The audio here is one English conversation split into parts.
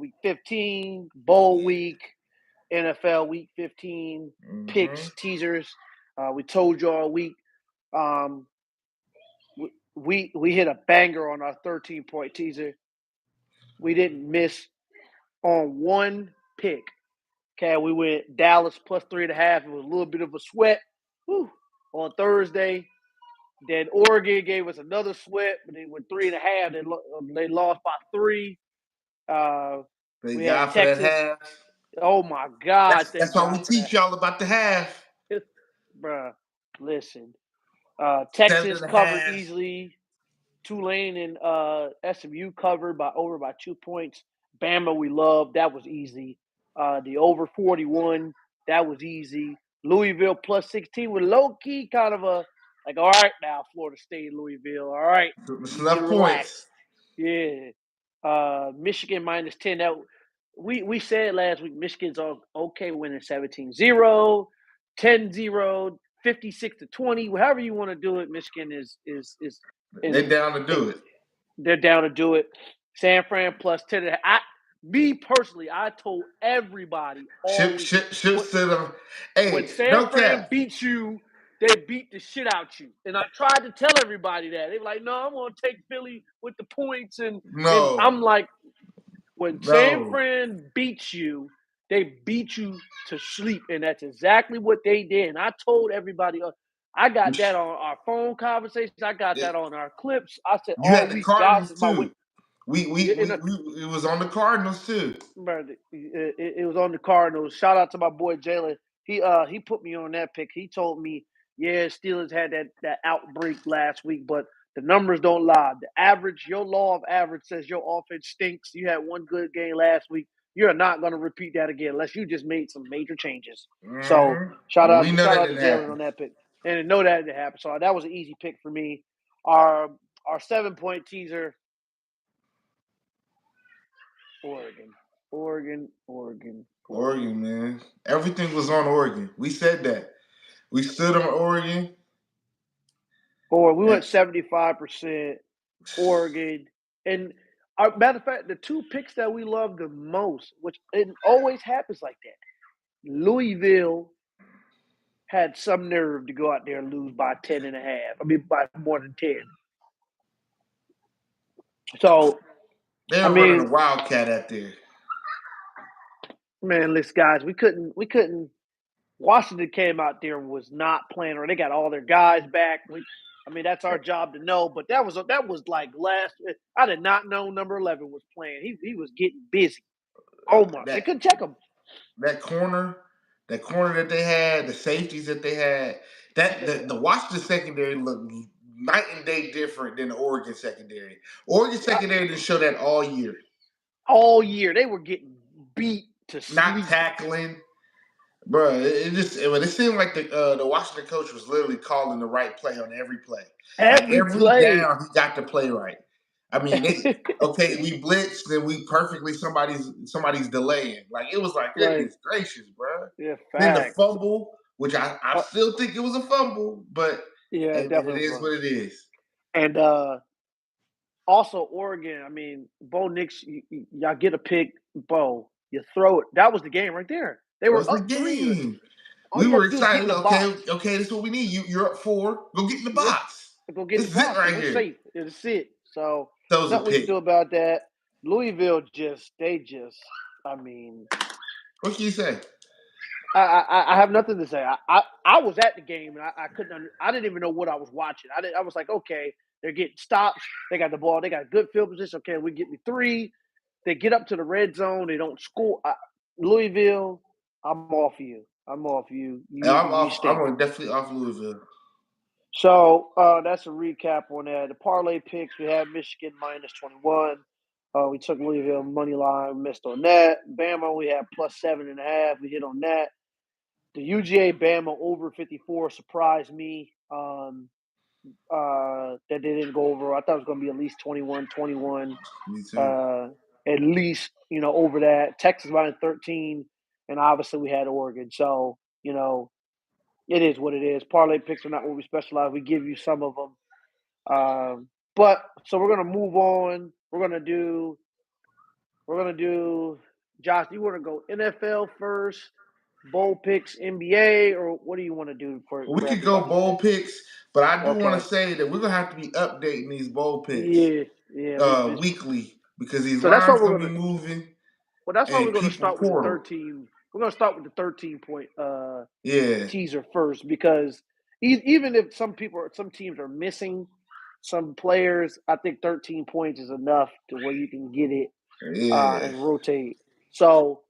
week 15, bowl week, NFL week 15, picks, teasers. We told you all week. We hit a banger on our 13-point teaser. We didn't miss on one pick. Okay, we went Dallas plus 3.5. It was a little bit of a sweat on Thursday. Then Oregon gave us another sweat, but they went 3.5. They lost by 3. Thank God for that half. Oh my God! That's why we teach y'all about the half, bruh. Listen, Texas covered easily. Tulane and SMU covered over by 2 points. Bama, we love. That was easy. The over 41, that was easy. Louisville plus 16 with low key kind of a like, all right now, Florida State, Louisville. All right. Enough points. Yeah. Michigan minus 10. That we said last week Michigan's okay winning 17-0, 10-0, 56-20, however you want to do it. Michigan is they're down to do it. They're down to do it. San Fran plus 10. Me personally, I told everybody all week. When San Fran beats you, they beat the shit out you. And I tried to tell everybody that. They were like, no, I'm going to take Philly with the points. And I'm like, when San Fran beats you, they beat you to sleep. And that's exactly what they did. And I told everybody, I got that on our phone conversations. I got that on our clips. I said, you had the Cardinals too. It was on the Cardinals too. It was on the Cardinals. Shout out to my boy Jalen. He put me on that pick. He told me, yeah, Steelers had that outbreak last week, but the numbers don't lie. The average, your law of average says your offense stinks. You had one good game last week. You're not going to repeat that again unless you just made some major changes. Mm-hmm. So shout out to Jalen on that pick. And I know that didn't happen. So that was an easy pick for me. Our 7-point teaser. Oregon, man. Everything was on Oregon. We said that. We stood on Oregon. Or we went 75% Oregon. And matter of fact, the two picks that we love the most, which it always happens like that. Louisville had some nerve to go out there and lose by 10.5. I mean, by more than 10. So they were running a wildcat out there. Man, listen, guys, we couldn't. Washington came out there and was not playing, or they got all their guys back. That's our job to know. But that was like last. I did not know number 11 was playing. He was getting busy. Oh my! They couldn't check him. That corner that they had, the safeties that they had, the Washington secondary looked night and day different than the Oregon secondary. Oregon secondary didn't show that all year. All year they were getting beat to sleep. Not tackling. Bro, it seemed like the Washington coach was literally calling the right play on every play. Every down, he got the play right. I mean, we blitzed and we perfectly somebody's delaying. Like it was like goodness gracious, bro. Yeah, then the fumble, which I still think it was a fumble, but it is what it is. And also Oregon, Bo Nix, y'all get a pick, Bo. You throw it. That was the game right there. They were up 3. We were excited. Okay, this is what we need. You're up 4. Go get in the box. Go get in the box. Right here. Safe. It's it. So nothing we can do about that. Louisville what can you say? I have nothing to say. I was at the game and I didn't even know what I was watching. I was like, okay, they're getting stops. They got the ball. They got good field position. Okay, we get me 3. They get up to the red zone. They don't score. Louisville, I'm off you. I'm definitely off Louisville. So that's a recap on that. The parlay picks, we had Michigan minus 21. We took Louisville money line, missed on that. Bama, we had plus 7.5. We hit on that. The UGA Bama over 54 surprised me. That they didn't go over. I thought it was going to be at least 21. Me too. At least, over that. Texas minus 13, and obviously we had Oregon. So, it is what it is. Parlay picks are not what we specialize. We give you some of them. But so we're going to move on. We're going to do We're gonna do. Josh, do you want to go NFL first, bowl picks, NBA, or what do you want to do for We could go everybody? bowl picks, but I do want to Okay. say that we're gonna have to be updating these bowl picks Yeah, yeah. It's, weekly because these so that's what lines we're gonna be gonna. moving Well, that's why we're and gonna people start with the portal. 13. We're gonna start with the 13-point Yeah, teaser first because even if some teams are missing some players, I think 13 points is enough to where you can get it yeah. and rotate. So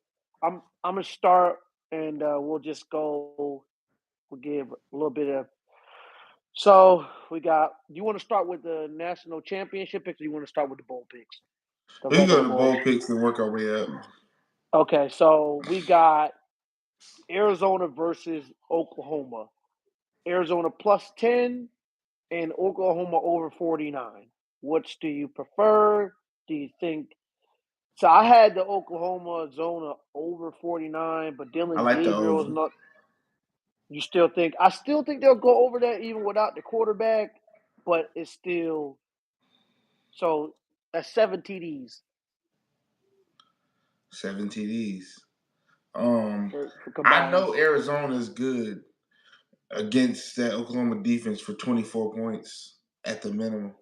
I'm gonna start and we'll just go. We'll give a little bit of. So we got. Do you want to start with the national championship picks, or you want to start with the bowl picks, the We can go regular to bowl? bowl picks and work our way up. Okay, so we got Arizona versus Oklahoma. Arizona +10 and Oklahoma over 49. Which do you prefer? Do you think? So I had the Oklahoma Zona over 49, but I Dylan like the Gabriel is over. not. You still think? I still think they'll go over that even without the quarterback, but it's still so that's 7 TDs 7 TDs. for I combined. know Arizona is good against that Oklahoma defense for 24 points at the minimum.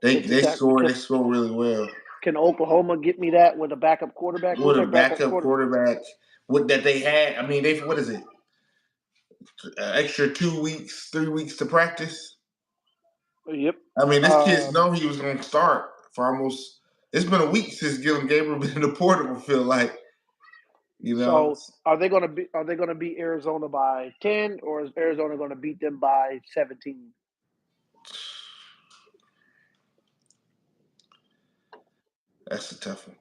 They Is they that score they score really well can Oklahoma get me that with a backup quarterback? Who's with a their backup backup quarterback? quarterback. With that they had, I mean, they what is it? Extra 2 weeks, 3 weeks to practice. Yep. I mean, this kid's Um, know he was going to start for almost. It's been a week since Dylan Gabriel been in the portal. Feel like you know. so are they gonna beat Arizona by 10 or is Arizona gonna beat them by 17? That's a tough one.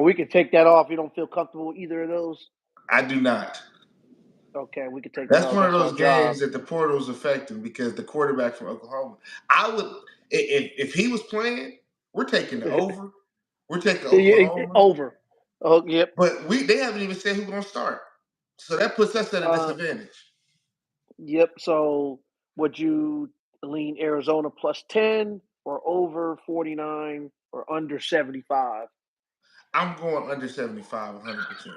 We can take that off. You don't feel comfortable with either of those? I do not. Okay, we can take that That's off. one of That's our those job. games that the portal's affecting because the quarterback from Oklahoma. I would if he was playing, we're taking the over. We're taking Oklahoma, Over. Oh, yep. but they haven't even said who's going to start. So that puts us at a Uh, disadvantage. yep. So would you lean Arizona +10 or over 49 or under 75? I'm going under 75, 100%.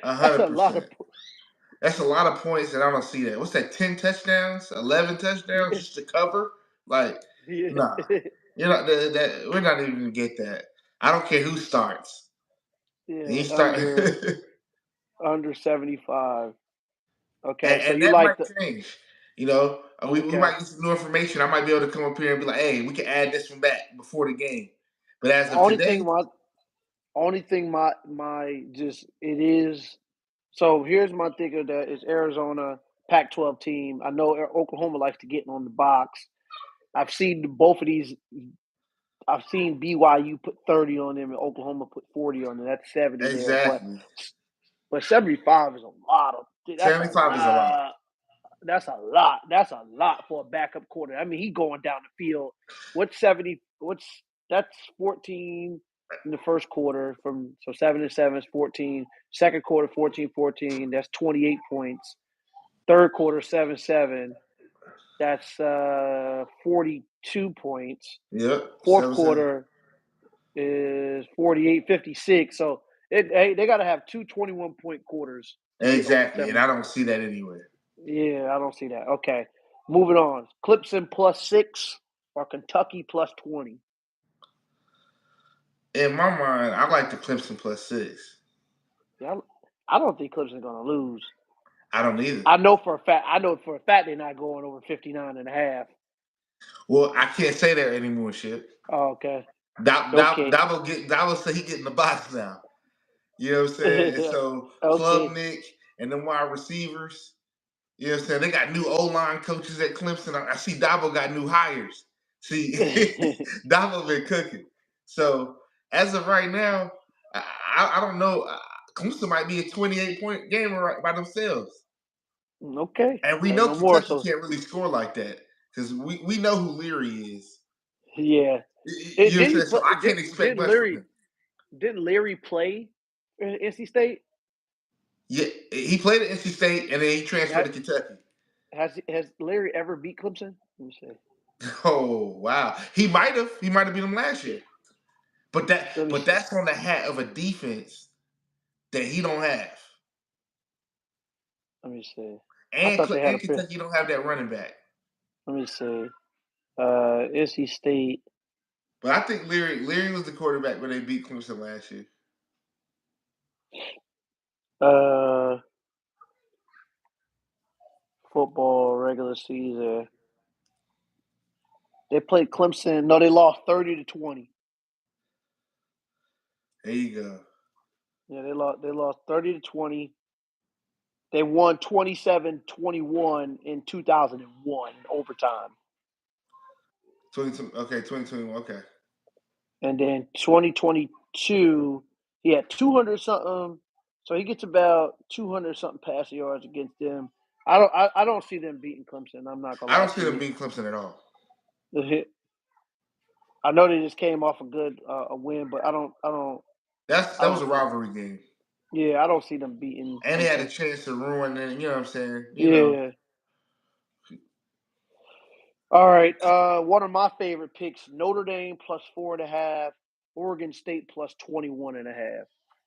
That's a lot of. 100%. That's a lot of points, and I don't see that. What's that? 10 touchdowns, 11 touchdowns just to cover? Like, Yeah. nah. You know that we're not even gonna get that. I don't care who starts. Yeah, You start, under 75. Okay, so and you that like might the change. You know, we okay. might get some new information. I might be able to come up here and be like, "Hey, we can add this one back before the game." But as of Only today, thing my only thing my just it is so here's my thinking of that is Arizona Pac-12 team. I know Oklahoma likes to get on the box. I've seen both of these. I've seen BYU put 30 on them and Oklahoma put 40 on them. That's 70 there, exactly, but 75 is a lot of. That's a 75 is a lot. lot. That's a lot. That's a lot for a backup quarter. I mean, he going down the field. What's 70? That's 14 in the first quarter from so 7 and 7 is 14. Second quarter 14-14. That's 28 points. Third quarter 7-7. That's 42 points. Yep, Fourth 7-7. quarter is 48-56. So they got to have two 21-point quarters to get over Exactly, and I 75. don't see that anywhere. Yeah, I don't see that. Okay. Moving on. Clemson +6 or Kentucky +20. In my mind, I like the Clemson +6. Yeah, I don't think Clemson's gonna lose. I don't either. I know for a fact they're not going over 59.5. Well, I can't say that anymore. Shit. Oh, okay. Okay. Dabo say he getting the box now. You know what I'm saying? And so Okay. Klubnik and them wide receivers, you know what I'm saying? They got new O-line coaches at Clemson. I see Dabo got new hires. See, Dabo been cooking. So as of right now, I don't know. Clemson might be a 28-point game by themselves. Okay. And we Say know no more. Kentucky So can't really score like that because we know who Leary is. yeah. You know what I'm saying? So I can't expect Didn't much from him. Leary play in NC State? Yeah, he played at NC State and then he transferred Ha- to Kentucky. Has Larry ever beat Clemson? Let me see. Oh wow, he might have. He might have beat them last year. But Let me see. that's on the hat of a defense that he don't have. Let me see. I And thought they had a fifth. Kentucky don't have that running back. Let me see. NC State. But I think Leary was the quarterback when they beat Clemson last year. Football regular season. They played Clemson. No, they lost 30-20. There you go. Yeah, they lost 30-20. They won 27-21 in 2001 in overtime. 2021. Okay. And then 2022, he had 200 something. So he gets about 200 something passing yards against them. I don't see them beating Clemson. I'm not gonna I lie don't see to them you. beating Clemson at all. I know they just came off a good a win, but I don't. That was a rivalry game. Yeah, I don't see them beating. And Clemson. they had a chance to ruin it. You know what I'm saying? You Yeah. know. All right. One of my favorite picks: Notre Dame plus 4.5, Oregon State plus 21.5.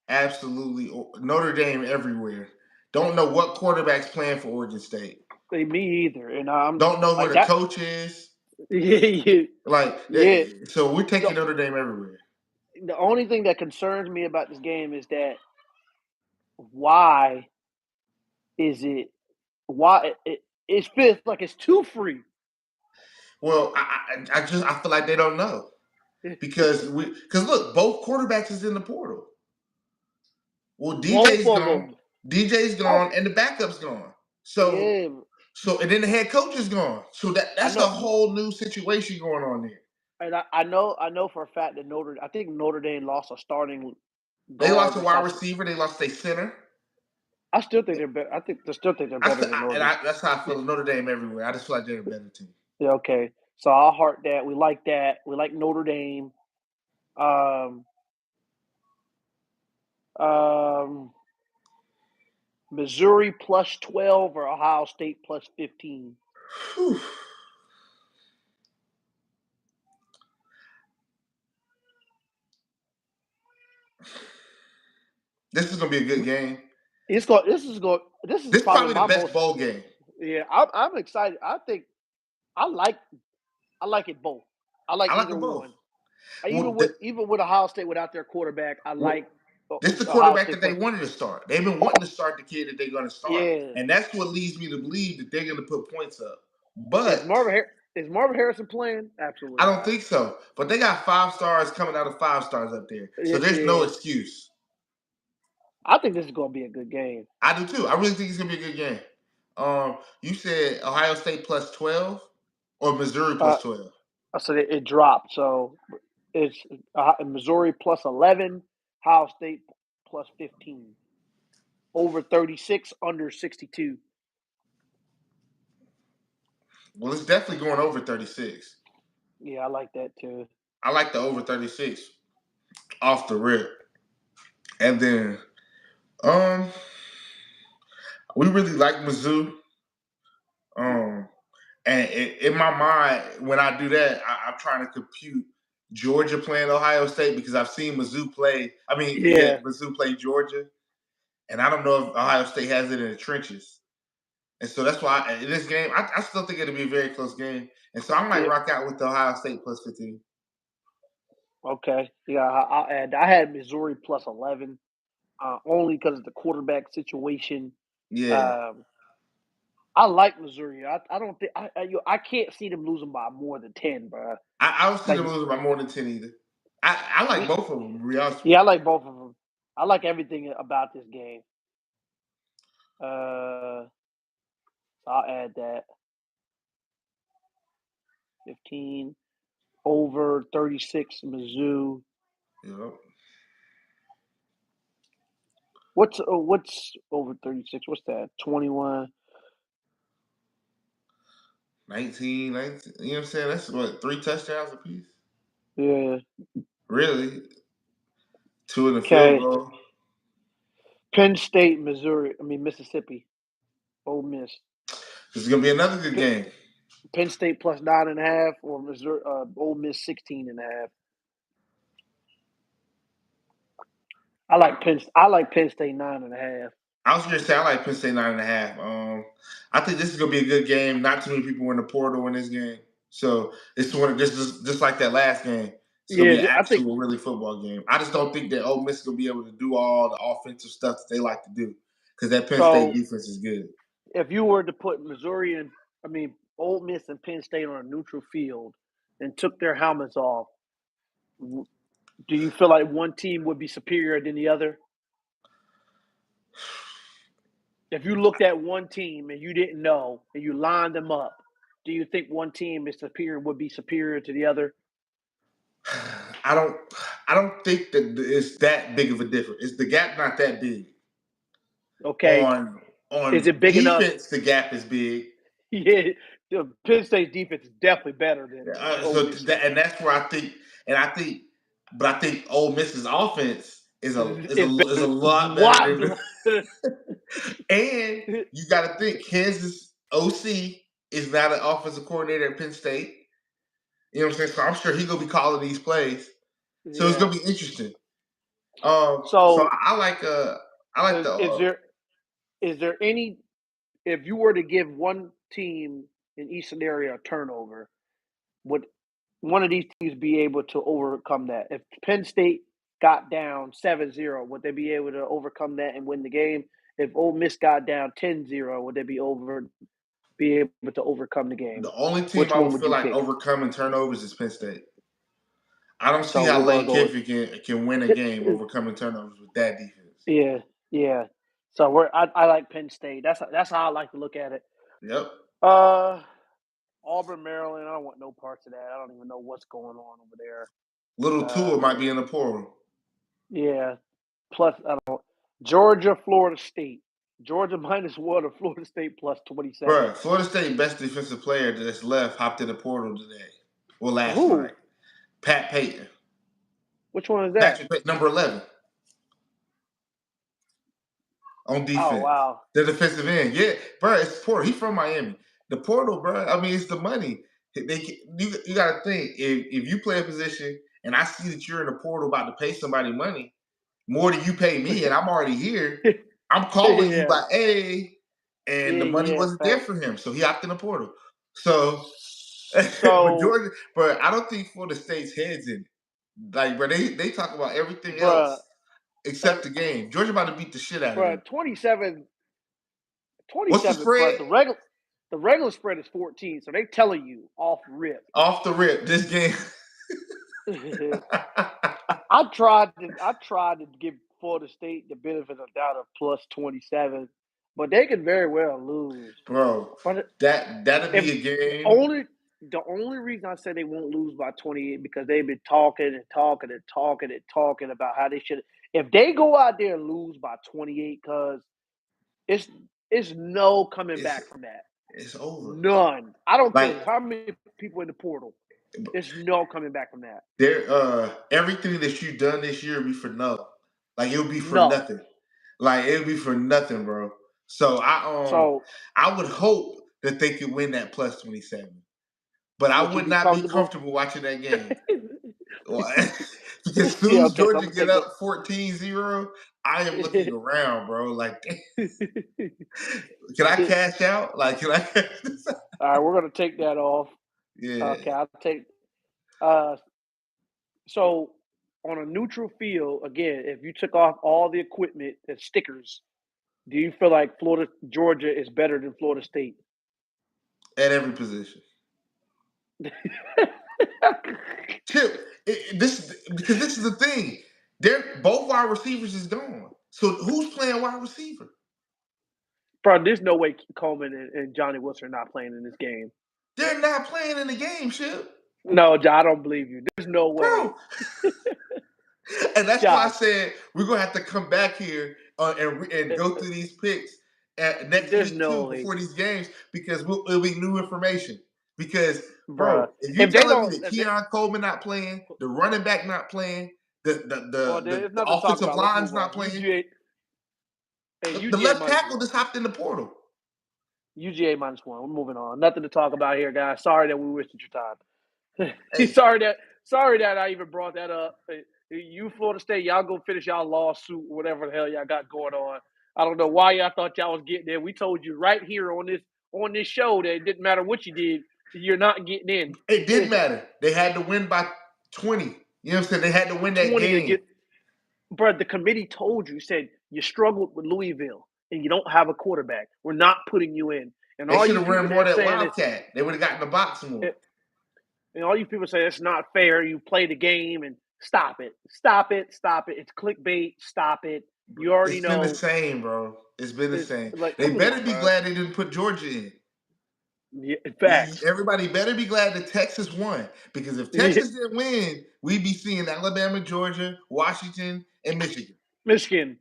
Absolutely, Notre Dame everywhere. Don't know what quarterback's playing for Oregon State. Me either, and I'm don't know who like the that. Coach is. Yeah. So we're taking Notre Dame everywhere. The only thing that concerns me about this game is that why is it? Why it feels like it's too free. Well, I feel like they don't know because look, both quarterbacks is in the portal. Well, DJ's gone. DJ's gone, and the backup's gone. So and then the head coach is gone. So that's a whole new situation going on there. And I know for a fact that I think Notre Dame lost a starting. They lost a wide receiver. They lost their center. I still think they're better. I still think they're better than Notre Dame. That's how I feel. Notre Dame everywhere. I just feel like they're a better team. Yeah, okay. So I'll heart that. We like that. We like Notre Dame. Missouri plus 12 or Ohio State plus 15. Whew. This is gonna be a good game. This is probably the best bowl game. Yeah, I'm excited. I think I like it both. I like either one. Even with Ohio State without their quarterback, I like. This is the quarterback that they wanted to start. They've been wanting to start the kid that they're going to start, and that's what leads me to believe that they're going to put points up. But is Marvin Harrison playing? Absolutely. I don't think so. But they got 5 stars coming out of 5 stars up there, so there's no excuse. I think this is going to be a good game. I do too. I really think it's going to be a good game. You said Ohio State plus 12 or Missouri plus 12? I said it dropped, so it's Missouri plus 11, Ohio State plus 15. Over 36, under 62. Well, it's definitely going over 36. Yeah, I like that too. I like the over 36 off the rip. And then we really like Mizzou. And in my mind, when I do that, I'm trying to compute Georgia playing Ohio State because I've seen Mizzou play. Mizzou play Georgia, and I don't know if Ohio State has it in the trenches. And so that's why in this game, I still think it'll be a very close game. And so I might rock out with the Ohio State plus 15. Okay, yeah, I'll add. I had Missouri plus 11, only because of the quarterback situation. Yeah. I like Missouri. I don't think I can't see them losing by more than 10, bro. I don't see them losing by more than 10 either. I like both of them. Yeah, I like both of them. I like everything about this game. I'll add that. 15 over 36 Mizzou. Yep. What's over 36? What's that? 21. 19. You know what I'm saying? That's what, 3 touchdowns apiece? Yeah. Really? 2 in the field goal. Penn State, Mississippi. Ole Miss. This is gonna be another good game. Penn State plus 9.5 or Missouri, Ole Miss 16.5. I like Penn State 9.5. I was going to say I like Penn State 9.5. I think this is going to be a good game. Not too many people were in the portal in this game, so it's one of just like that last game. It's going to be an actual, really football game. I just don't think that Ole Miss is going to be able to do all the offensive stuff that they like to do because that Penn State defense is good. If you were to put Ole Miss and Penn State on a neutral field and took their helmets off, do you feel like one team would be superior than the other? If you looked at one team and you didn't know and you lined them up, do you think one team would be superior to the other? I don't think that it's that big of a difference. Is the gap not that big? Okay. On is it big defense, enough? The gap is big. Yeah, the Penn State's defense is definitely better than and that's where I think Ole Miss's offense is a lot better than and you got to think Kansas OC is not an offensive coordinator at Penn State. You know what I'm saying? So I'm sure he's gonna be calling these plays. So it's gonna be interesting. So I like Is there any, if you were to give one team in each scenario a turnover, would one of these teams be able to overcome that? If Penn State got down 7-0, would they be able to overcome that and win the game? If Ole Miss got down 10-0, would they be able to overcome the game? The only team I would feel like overcoming turnovers is Penn State. I don't see how Lane Kiffin can win a game overcoming turnovers with that defense. Yeah. So I like Penn State. That's how I like to look at it. Yep. Auburn, Maryland. I don't want no parts of that. I don't even know what's going on over there. Little Tua might be in the portal. Yeah. Plus, I don't. Georgia, Florida State. Georgia -1 or Florida State plus 27. Bro, Florida State best defensive player that's left hopped in the portal today. Well, last night. Pat Payton. Which one is that? Patrick Payton, number 11. On defense. Oh, wow. The defensive end. Yeah, bro, it's portal. He's from Miami. The portal, bro, I mean, it's the money. You got to think, if you play a position and I see that you're in the portal about to pay somebody money, more than you pay me, and I'm already here, I'm calling you like, hey, and the money wasn't there for him, so he hopped in the portal. So Georgia, but I don't think Florida State's heads in it. Like, bro, they talk about everything else except the game. Georgia about to beat the shit out of them. 27. What's the spread? The regular spread is 14, so they telling you off the rip, this game. I tried to give Florida State the benefit of the doubt of plus 27, but they could very well lose. Bro, that'd be a game. The only reason I say they won't lose by 28 because they've been talking about how they should. If they go out there and lose by 28, because it's no coming back from that. It's over. None. I don't care how many people in the portal. There's no coming back from that. Everything that you've done this year will be for nothing. Like it'll be for nothing. Like it'll be for nothing, bro. So I would hope that they could win that plus 27. But I would not be comfortable watching that game. Because as soon as Georgia get up 14-0, I am looking around, bro. Like, can I cash out? Like, can I cash this out? All right, we're going to take that off. Yeah. Okay, I'll take. So, on a neutral field, again, if you took off all the equipment and stickers, do you feel like Georgia is better than Florida State? At every position. Chip, because this is the thing. Both wide receivers is gone. So who's playing wide receiver? Bro, there's no way Coleman and Johnny Wilson are not playing in this game. They're not playing in the game, Chip. No, I don't believe you. There's no way. Bro. And that's why I said we're going to have to come back here and go through these picks next week before these games because it'll be new information. Because, bro, if you're telling me that Keon Coleman not playing, the running back not playing, the offensive line's not playing, the left tackle just hopped in the portal. UGA -1. We're moving on. Nothing to talk about here, guys. Sorry that we wasted your time. Hey, sorry that I even brought that up. You Florida State, y'all go finish y'all lawsuit, whatever the hell y'all got going on. I don't know why y'all thought y'all was getting there. We told you right here on this show that it didn't matter what you did, you're not getting in. it didn't matter. They had to win by 20. You know what I'm saying? They had to win that 20 to game. get. Bro, the committee told you, said you struggled with Louisville and you don't have a quarterback. We're not putting you in. And They all should you have people run more that that saying Wildcat. They would have gotten the box more. and all you people say it's not fair. You play the game and stop it. Stop it. Stop it. It's clickbait. Stop it. You already It's know. been the same, bro. It's been the same. Like, they better on, be bro. glad they didn't put Georgia in. Yeah, facts. Everybody better be glad that Texas won. Because if Texas didn't win, we'd be seeing Alabama, Georgia, Washington, and Michigan. Michigan.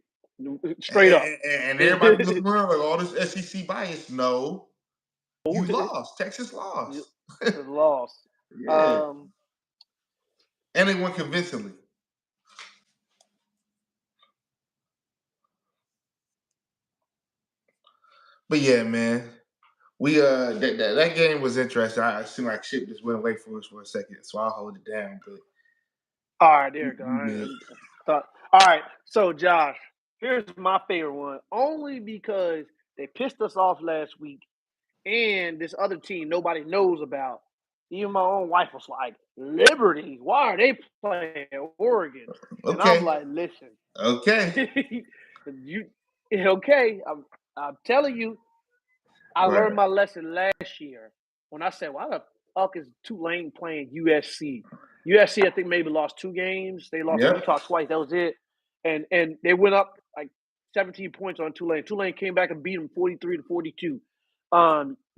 Straight up. And everybody looking around like all this SEC bias. No. You lost. Texas lost. Lost. Yeah. And they won convincingly. But yeah, man. We that game was interesting. I seemed like shit just went away from us for a second, so I'll hold it down. But all right, there you go. All right, so Josh, here's my favorite one. Only because they pissed us off last week, and this other team nobody knows about. Even my own wife was like, "Liberty, why are they playing Oregon?" Okay. And I'm like, "Listen, okay, okay? I'm telling you, I learned my lesson last year when I said, why the fuck is Tulane playing USC? USC, I think, maybe lost 2 games. They lost to Utah twice. That was it. And they went up like 17 points on Tulane. Tulane came back and beat them 43-42.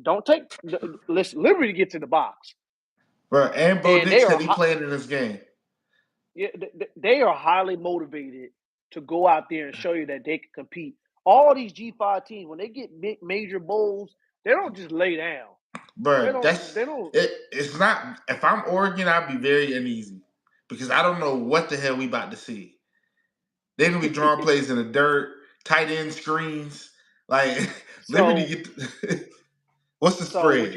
Don't take – listen, Liberty gets in the box. Bro, and Bo Dick said he played in this game. Yeah, they are highly motivated to go out there and show you that they can compete. All these G5 teams, when they get big major bowls, they don't just lay down. Bro, it's not. If I'm Oregon, I'd be very uneasy because I don't know what the hell we about to see. They're gonna be drawing plays in the dirt, tight end screens. Like Liberty what's the spread?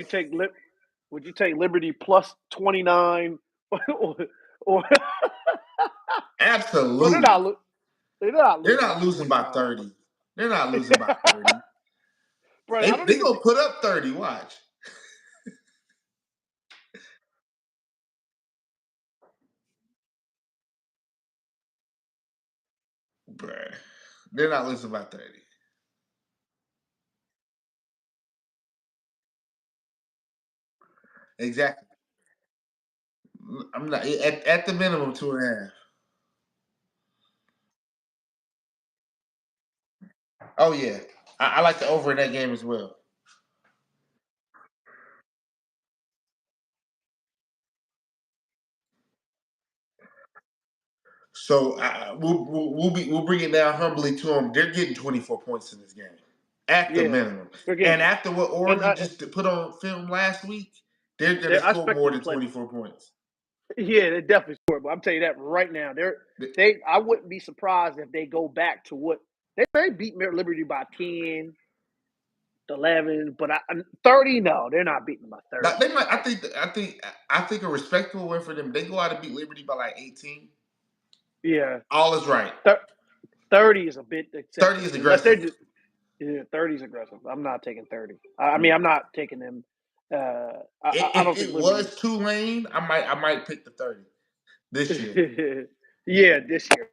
Would you take Liberty plus 29 or Absolutely? Well, they're not losing by 30. They're not losing by 30. Bro, they gonna put up 30. Watch. Bruh. They're not losing by 30. Exactly. I'm not at the minimum 2.5. Oh yeah. I like the over in that game as well. So we'll bring it down humbly to them. They're getting 24 points in this game at the minimum. And after what Oregon just put on film last week, they're going to score more than 24 points. Yeah, they definitely score. But I'm telling you that right now. I wouldn't be surprised if they go back to what they may beat Liberty by 10, 11, but 30. No, they're not beating by 30. Now, they might. I think a respectable win for them. They go out and beat Liberty by like 18. Yeah, all is right. 30 is a bit excessive. 30 is aggressive. 30 is aggressive. I'm not taking 30. I mean, I'm not taking them. I don't think it was Tulane. I might pick the 30 this year. Yeah, this year.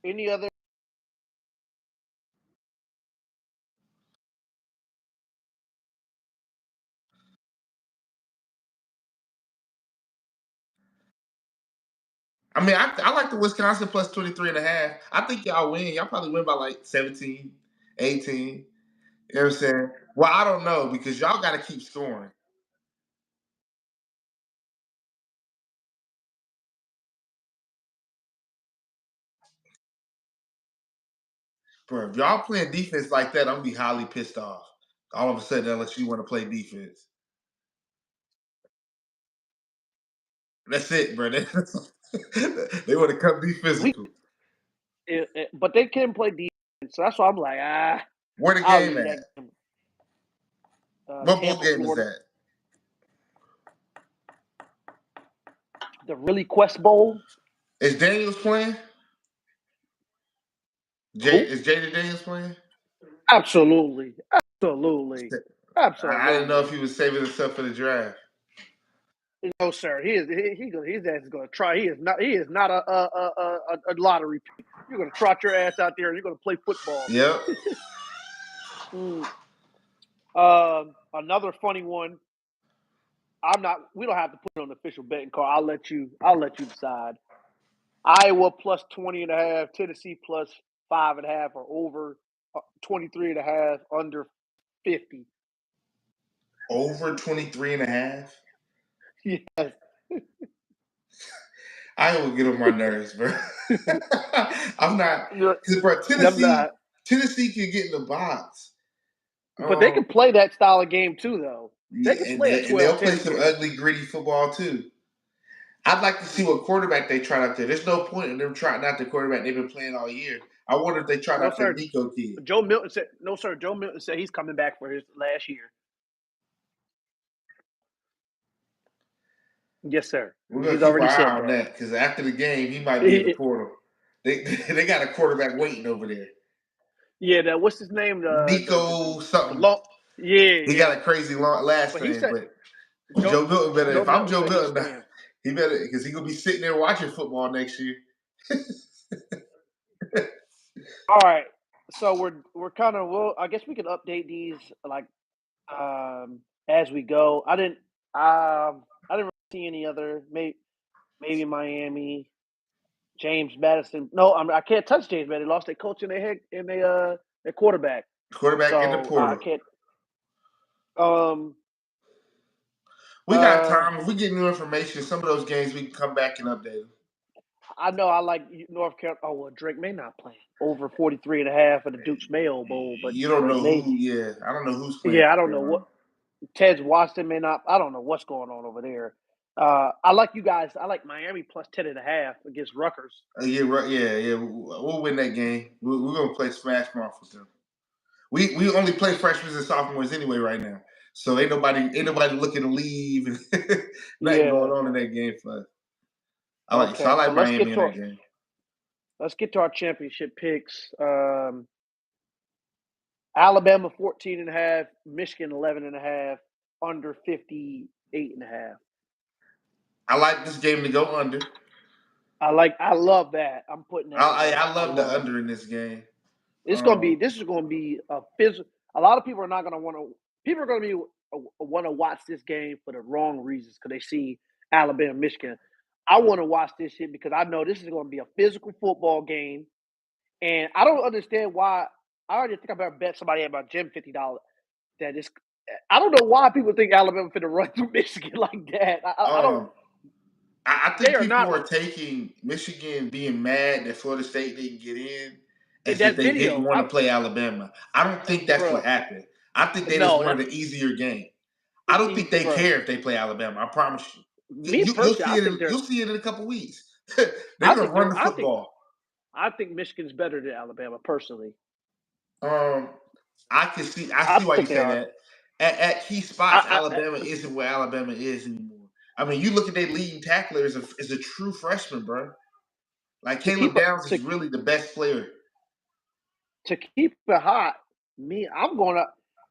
Any other? I mean, I like the Wisconsin plus 23.5. I think y'all win. Y'all probably win by like 17, 18. You know what I'm saying? Well, I don't know because y'all got to keep scoring. Bro, if y'all playing defense like that, I'm going to be highly pissed off. All of a sudden, LSU want to play defense. That's it, bro. They want to come be physical. But they can play defense. So that's why I'm like, Where the I'll game leave at? that game. What bowl Tampa, game is Florida. that? The Really Quest Bowl. Is Daniels playing? Is Jaden Daniels playing? Absolutely. I didn't know if he was saving himself for the draft. No, sir. His ass is going to try. He is not a lottery pick. You're going to trot your ass out there and you're going to play football. Yep. Another funny one. We don't have to put it on the official betting card. I'll let you decide. Iowa plus 20.5, Tennessee plus 5.5 or over 23.5, under 50. Over 23.5? Yes. I will get on my nerves, bro. I'm not, because bro, Tennessee can get in the box. But they can play that style of game too, though. They can play and they'll play some ugly, gritty football too. I'd like to see what quarterback they try out there. There's no point in them trying out the quarterback they've been playing all year. I wonder if they tried out the Nico kid. Joe Milton said, no, sir. Joe Milton said he's coming back for his last year. Yes, sir. We're going to keep our eye on that because after the game, he might be in the portal. They got a quarterback waiting over there. Yeah, what's his name? Nico something. He got a crazy long last name, but Joe Milton better. If I'm Joe Milton, he better, because he's going to be sitting there watching football next year. All right. So we're kind of, well, I guess we can update these like as we go. I didn't really see any other, maybe Miami, James Madison. No, I can't touch James Madison. They lost their coach and their quarterback. Quarterback in the portal. I can't. We got time. If we get new information, some of those games we can come back and update them. I know I like North Carolina. Oh, well, Drake May not playing over 43.5 of the Duke's Mayo Bowl, but you don't know who. Yeah, I don't know who's playing. Yeah, I don't know what. Ted Washington may not. I don't know what's going on over there. I like you guys. I like Miami plus 10.5 against Rutgers. Yeah. We'll win that game. We're gonna play smash mouth with them. We only play freshmen and sophomores anyway right now, so ain't nobody looking to leave. Nothing going on in that game for us. I like Miami in that game. Let's get to our championship picks. Alabama 14.5, Michigan 11.5, under 58.5. I like this game to go under. I love that. I'm putting that. I love the under in this game. This is gonna be a physical. A lot of people are not gonna want to. People are gonna want to watch this game for the wrong reasons because they see Alabama, Michigan. I want to watch this shit because I know this is going to be a physical football game, and I don't understand why. I already think I better bet somebody about Jim $50. I don't know why people think Alabama finna run through Michigan like that. I don't. I think people are taking Michigan being mad that Florida State didn't get in as if they didn't want to play Alabama. I don't think that's what happened. I think they just wanted an easier game. I don't think they care if they play Alabama. I promise you. You'll see it in a couple weeks. They're going to run the football. I think Michigan's better than Alabama, personally. I see why you say that. At key spots, Alabama isn't where Alabama is anymore. I mean, you look at their leading tackler is a true freshman, bro. Like Caleb Downs is really the best player. To keep it hot,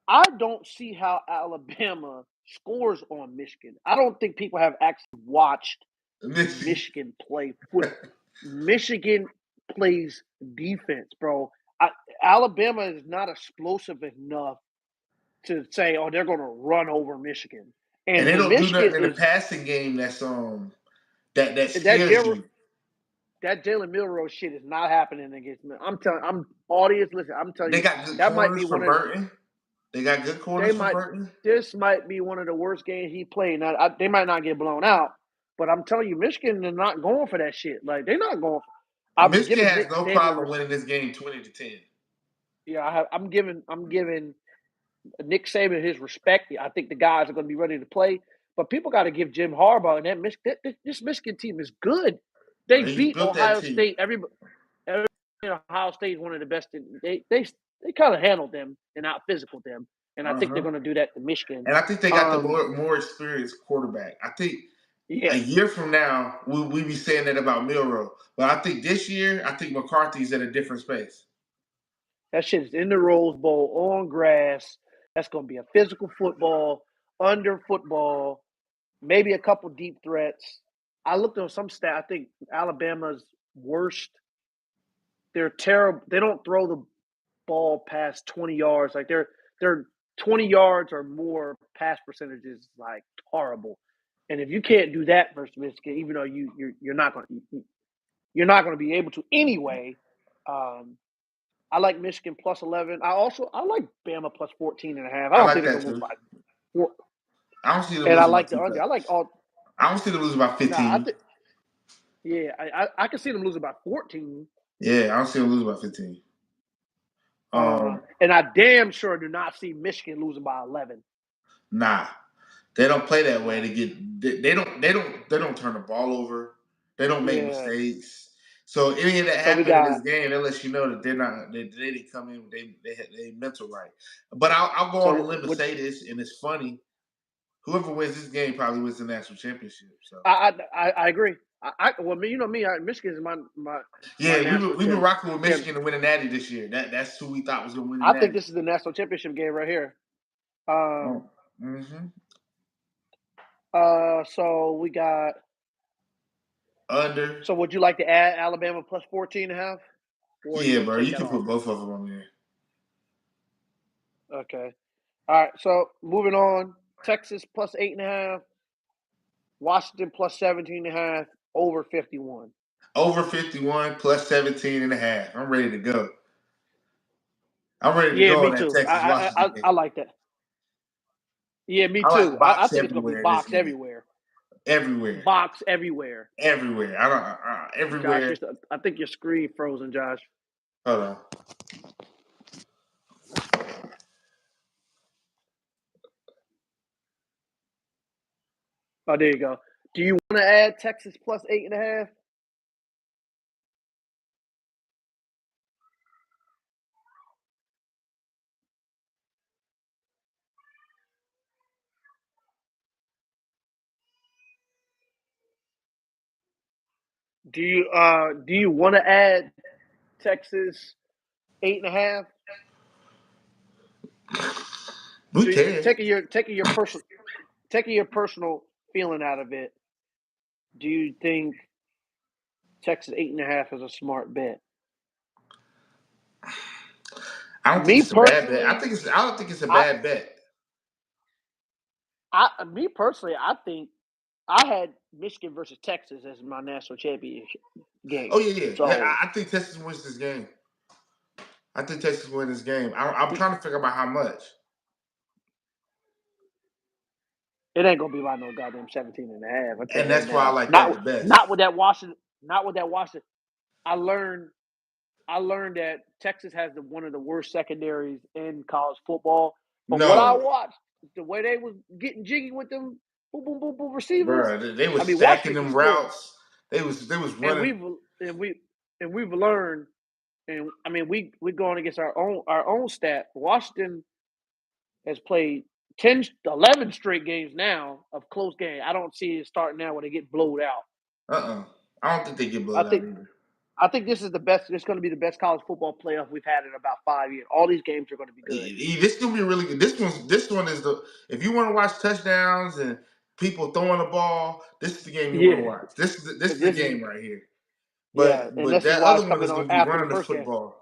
I don't see how Alabama scores on Michigan. I don't think people have actually watched Michigan play football. Michigan plays defense, bro. Alabama is not explosive enough to say, "Oh, they're going to run over Michigan." And they don't do nothing in the passing game. That scares you. That Jalen Milroe shit is not happening against me. Audience. Listen, I'm telling you, they got good corners for Burton. They got good corners for Burton. This might be one of the worst games he played. Now, they might not get blown out, but I'm telling you, Michigan is not going for that shit. Like, they're not going. Michigan has no problem winning this game 20-10. Yeah, I'm giving Nick Saban his respect. I think the guys are going to be ready to play, but people got to give Jim Harbaugh and this Michigan team is good. They beat Ohio State. Everybody, Ohio State is one of the best. they kind of handled them and out physical them, and I think they're going to do that to Michigan. And I think they got the more experienced quarterback. I think a year from now we be saying that about Milroe, but I think this year I think McCarthy's at a different space. That shit is in the Rose Bowl on grass. That's going to be a physical football, under football, maybe a couple deep threats. I looked on some stat. I think Alabama's worst. They're terrible. They don't throw the ball past 20 yards. Like they're 20 yards or more pass percentages like horrible. And if you can't do that versus Michigan, even though you're not going to be able to anyway. I like Michigan plus 11. I like Bama plus 14.5. I don't think they're going to lose by 4. I don't see them and I losing like by the under. I like all. I don't see them losing by 15. I can see them losing by 14. Yeah, I don't see them losing by 15. And I damn sure do not see Michigan losing by 11. Nah, they don't play that way. They don't turn the ball over. They don't make mistakes. So any of that happened in this game, that lets you know that they didn't come in. They mental right. But I'll go on a limb and say this, and it's funny. Whoever wins this game probably wins the national championship. So I agree. Michigan is my yeah. We've been rocking with Michigan to win a natty this year. That's who we thought was going to win. I think this is the national championship game right here. So we got under. So would you like to add Alabama plus 14.5? Yeah, bro. You can put both of them on there. Okay. All right. So moving on. Texas plus 8.5. Washington plus 17.5. Over 51. Over 51 plus 17.5. I'm ready to go. I'm ready to go on that Texas Washington game. I like that. Yeah, me too. I think it's going to be box everywhere. Everywhere. Box everywhere. Everywhere. Everywhere. Josh, I think your screen frozen, Josh. Hold on. Oh, there you go. Do you want to add Texas plus 8.5? Do you want to add Texas 8.5? We can. Taking your personal feeling out of it. Do you think Texas 8.5 is a smart bet? I don't think it's a bad bet. I don't think it's a bad bet. Me personally, I think I had Michigan versus Texas as my national championship game. Oh yeah. So, I think Texas wins this game. I'm trying to figure out how much. It ain't gonna be by no goddamn 17.5. And that's why I like that the best. Not with that Washington. I learned that Texas has one of the worst secondaries in college football. But what I watched, the way they was getting jiggy with them, boom, boom, boom, boom receivers. Bro, they was stacking them routes. They was running. And we've learned, and I mean we're going against our own stat. Washington has played 11 straight games now of close game. I don't see it starting now when they get blowed out. I don't think they get blowed out either. I think this is the best. It's going to be the best college football playoff we've had in about 5 years. All these games are going to be good. This is going to be really good. This one is if you want to watch touchdowns and people throwing the ball, this is the game you want to watch. This is the game right here. But that other one is going to be running the football.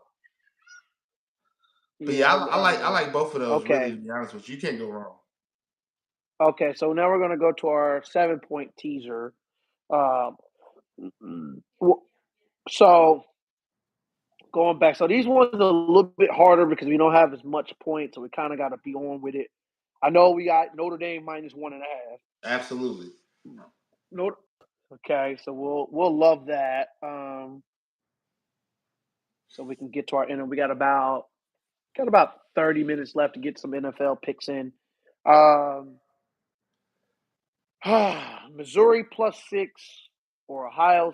But I like both of those. Okay. Really, to be honest with you, can't go wrong. Okay, so now we're going to go to our 7-point teaser. So going back, so these ones are a little bit harder because we don't have as much points, so we kind of got to be on with it. I know we got Notre Dame minus 1.5. Absolutely. Okay, so we'll love that. So we can get to our end. We got about 30 minutes left to get some NFL picks in. Missouri plus 6 or Ohio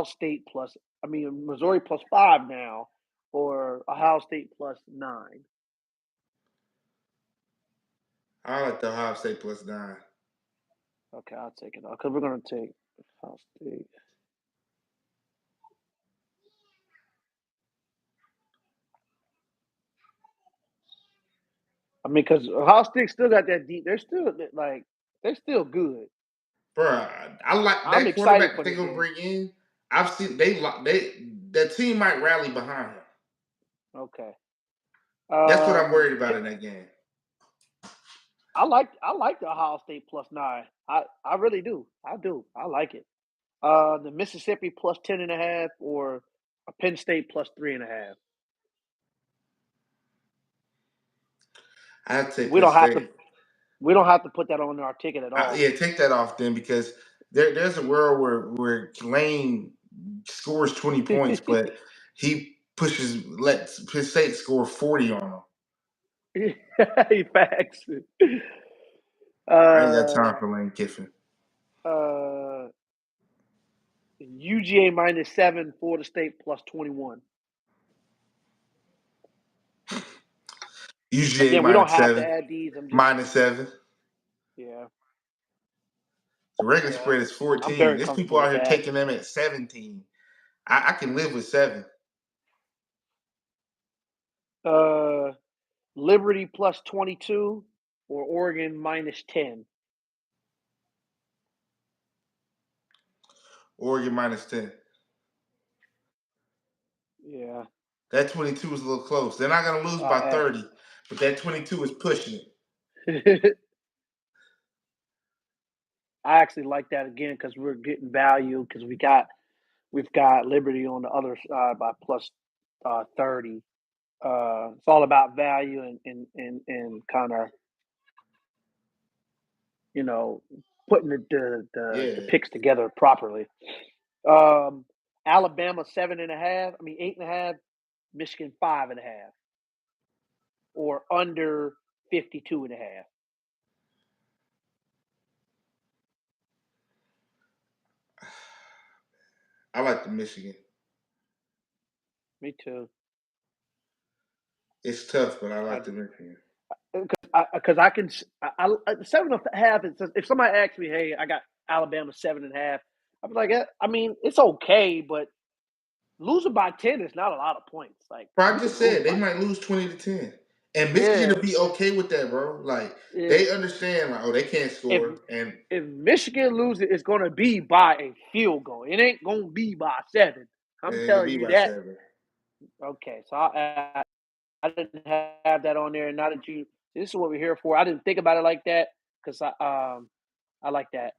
State Missouri plus 5 now, or Ohio State plus 9? I like the Ohio State plus 9. Okay, I'll take it off because we're gonna take Ohio State. I mean, because Ohio State still got that deep. They're still good. Bro, I like I'm that excited quarterback for that they're this gonna game. bring in. I've seen that team might rally behind him. Okay. That's what I'm worried about in that game. I like the Ohio State plus 9. I really do. I do. I like it. The Mississippi plus 10.5 or a Penn State plus 3.5. I'd take We Penn don't have State. to. We don't have to put that on our ticket at all. Yeah, take that off then because there's a world where Lane scores 20 points, but he lets Penn State score 40 on him. Facts. I ain't got time for Lane Kiffin. UGA minus 7, Florida State plus 21. UGA Again, we don't have to add these. minus 7. Yeah. The regular spread is 14. There's people out here taking them at 17. I can live with 7. Liberty plus 22 or Oregon minus 10. Oregon minus 10. Yeah. That 22 is a little close. They're not going to lose by 30, but that 22 is pushing it. I actually like that again because we're getting value because we've got Liberty on the other side by plus 30. It's all about value and kind of putting the picks together properly. Alabama 7.5. 8.5. Michigan 5.5. Or under 52.5. I like the Michigan. Me too. It's tough, but I like the Michigan. Because I can 7.5. If somebody asks me, "Hey, I got Alabama 7.5," I'm like, it's okay, but losing by 10 is not a lot of points. Like I just said, they might lose 20-10, and Michigan will be okay with that, bro. Like they understand, like, they can't score, and if Michigan loses, it's going to be by a field goal. It ain't going to be by 7. I'm telling you that. 7. Okay, so I didn't have that on there. Now that this is what we're here for. I didn't think about it like that because I like that.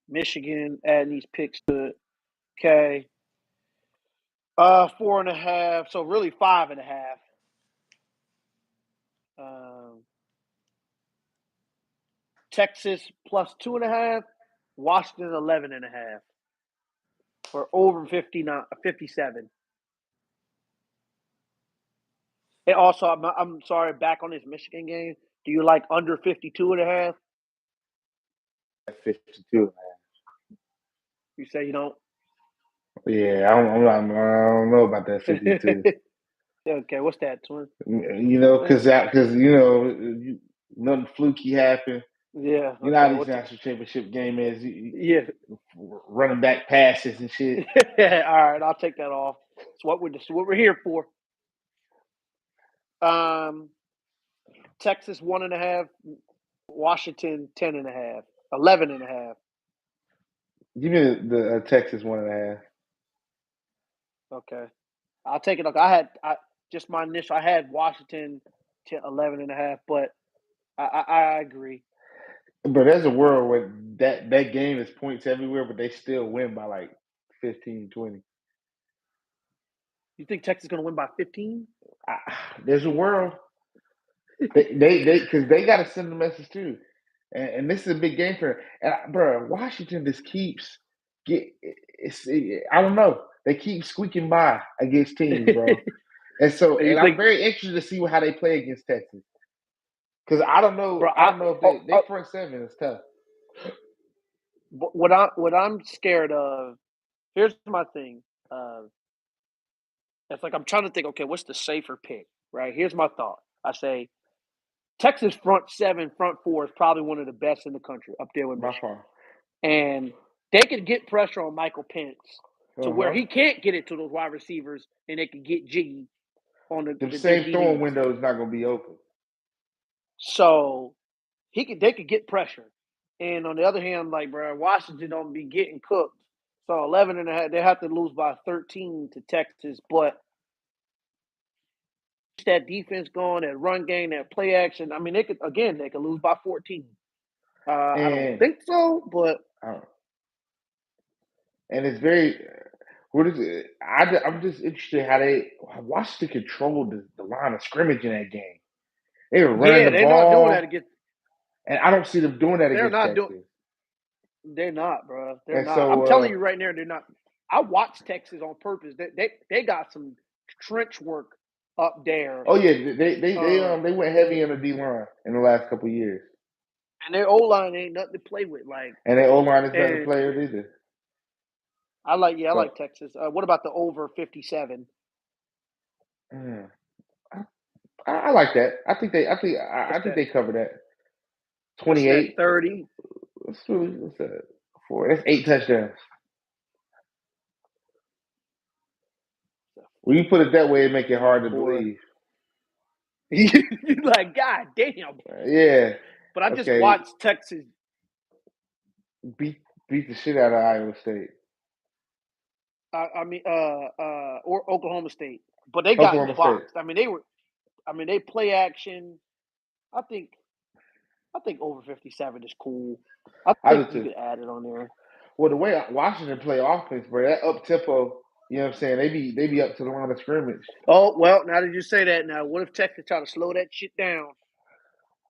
Michigan adding these picks to it. Okay. 4.5. So really 5.5. Texas plus 2.5. Washington 11.5. For over 57. And also, I'm sorry, back on this Michigan game. Do you like under 52.5? 52.5. You say you don't? Yeah, I don't know about that 52. Okay, what's that, Twin? Because nothing fluky happened. Yeah. You know how these national championship game is. Running back passes and shit. All right, I'll take that off. It's what we're here for. Texas 1.5, Washington 10.5, 11.5. Give me the Texas 1.5. Okay, I'll take it. I just my initial. I had Washington 11.5, but I agree. But there's a world where that game is points everywhere, but they still win by like 15, 20. You think Texas is going to win by 15? There's a world. Because they got to send the message too, and this is a big game for them. And bro, Washington just keeps I don't know. They keep squeaking by against teams, bro. And so, I'm very interested to see how they play against Texas. Because I don't know. Bro, I don't know if they front seven is tough. What I'm scared of Here's my thing. It's like I'm trying to think. Okay, what's the safer pick? Right. Here's my thought. I say Texas front seven, front four is probably one of the best in the country, up there with By Michigan. far. And they could get pressure on Michael Penix to where Uh-huh. he can't get it to those wide receivers, and they can get jiggy on The their same throwing DBs. window is not going to be open. So they could get pressure. And on the other hand, like, bro, Washington don't be getting cooked. So 11 and a half, they have to lose by 13 to Texas. But that defense going, that run game, that play action, I mean, they could lose by 14. I don't think so, but and it's very. What is it? I'm just interested how Washington controlled the line of scrimmage in that game. They were running the they're ball. not doing that against. And I don't see them doing that They're against not Texas. They're not, bro. They're And not. so, I'm telling you right now, they're not. I watched Texas on purpose. They got some trench work up there. Oh yeah, they went heavy on the D line in the last couple of years. And their O line ain't nothing to play with, like. And their O line is nothing to play with either. I like Texas. What about the over 57? I like that. I think they cover that. 28, 30. What's that? 4. That's 8 touchdowns. When you put it that way, it make it hard to believe. You're like, God damn. Yeah. But I just watched Texas beat the shit out of Iowa State. Or Oklahoma State. But they got boxed. They play action. I think over 57 is cool. I think you could add it on there. Well, the way Washington play offense, bro, that up tempo, you know what I'm saying? They be up to the line of scrimmage. Oh, well, now that you say that, now what if Texas try to slow that shit down?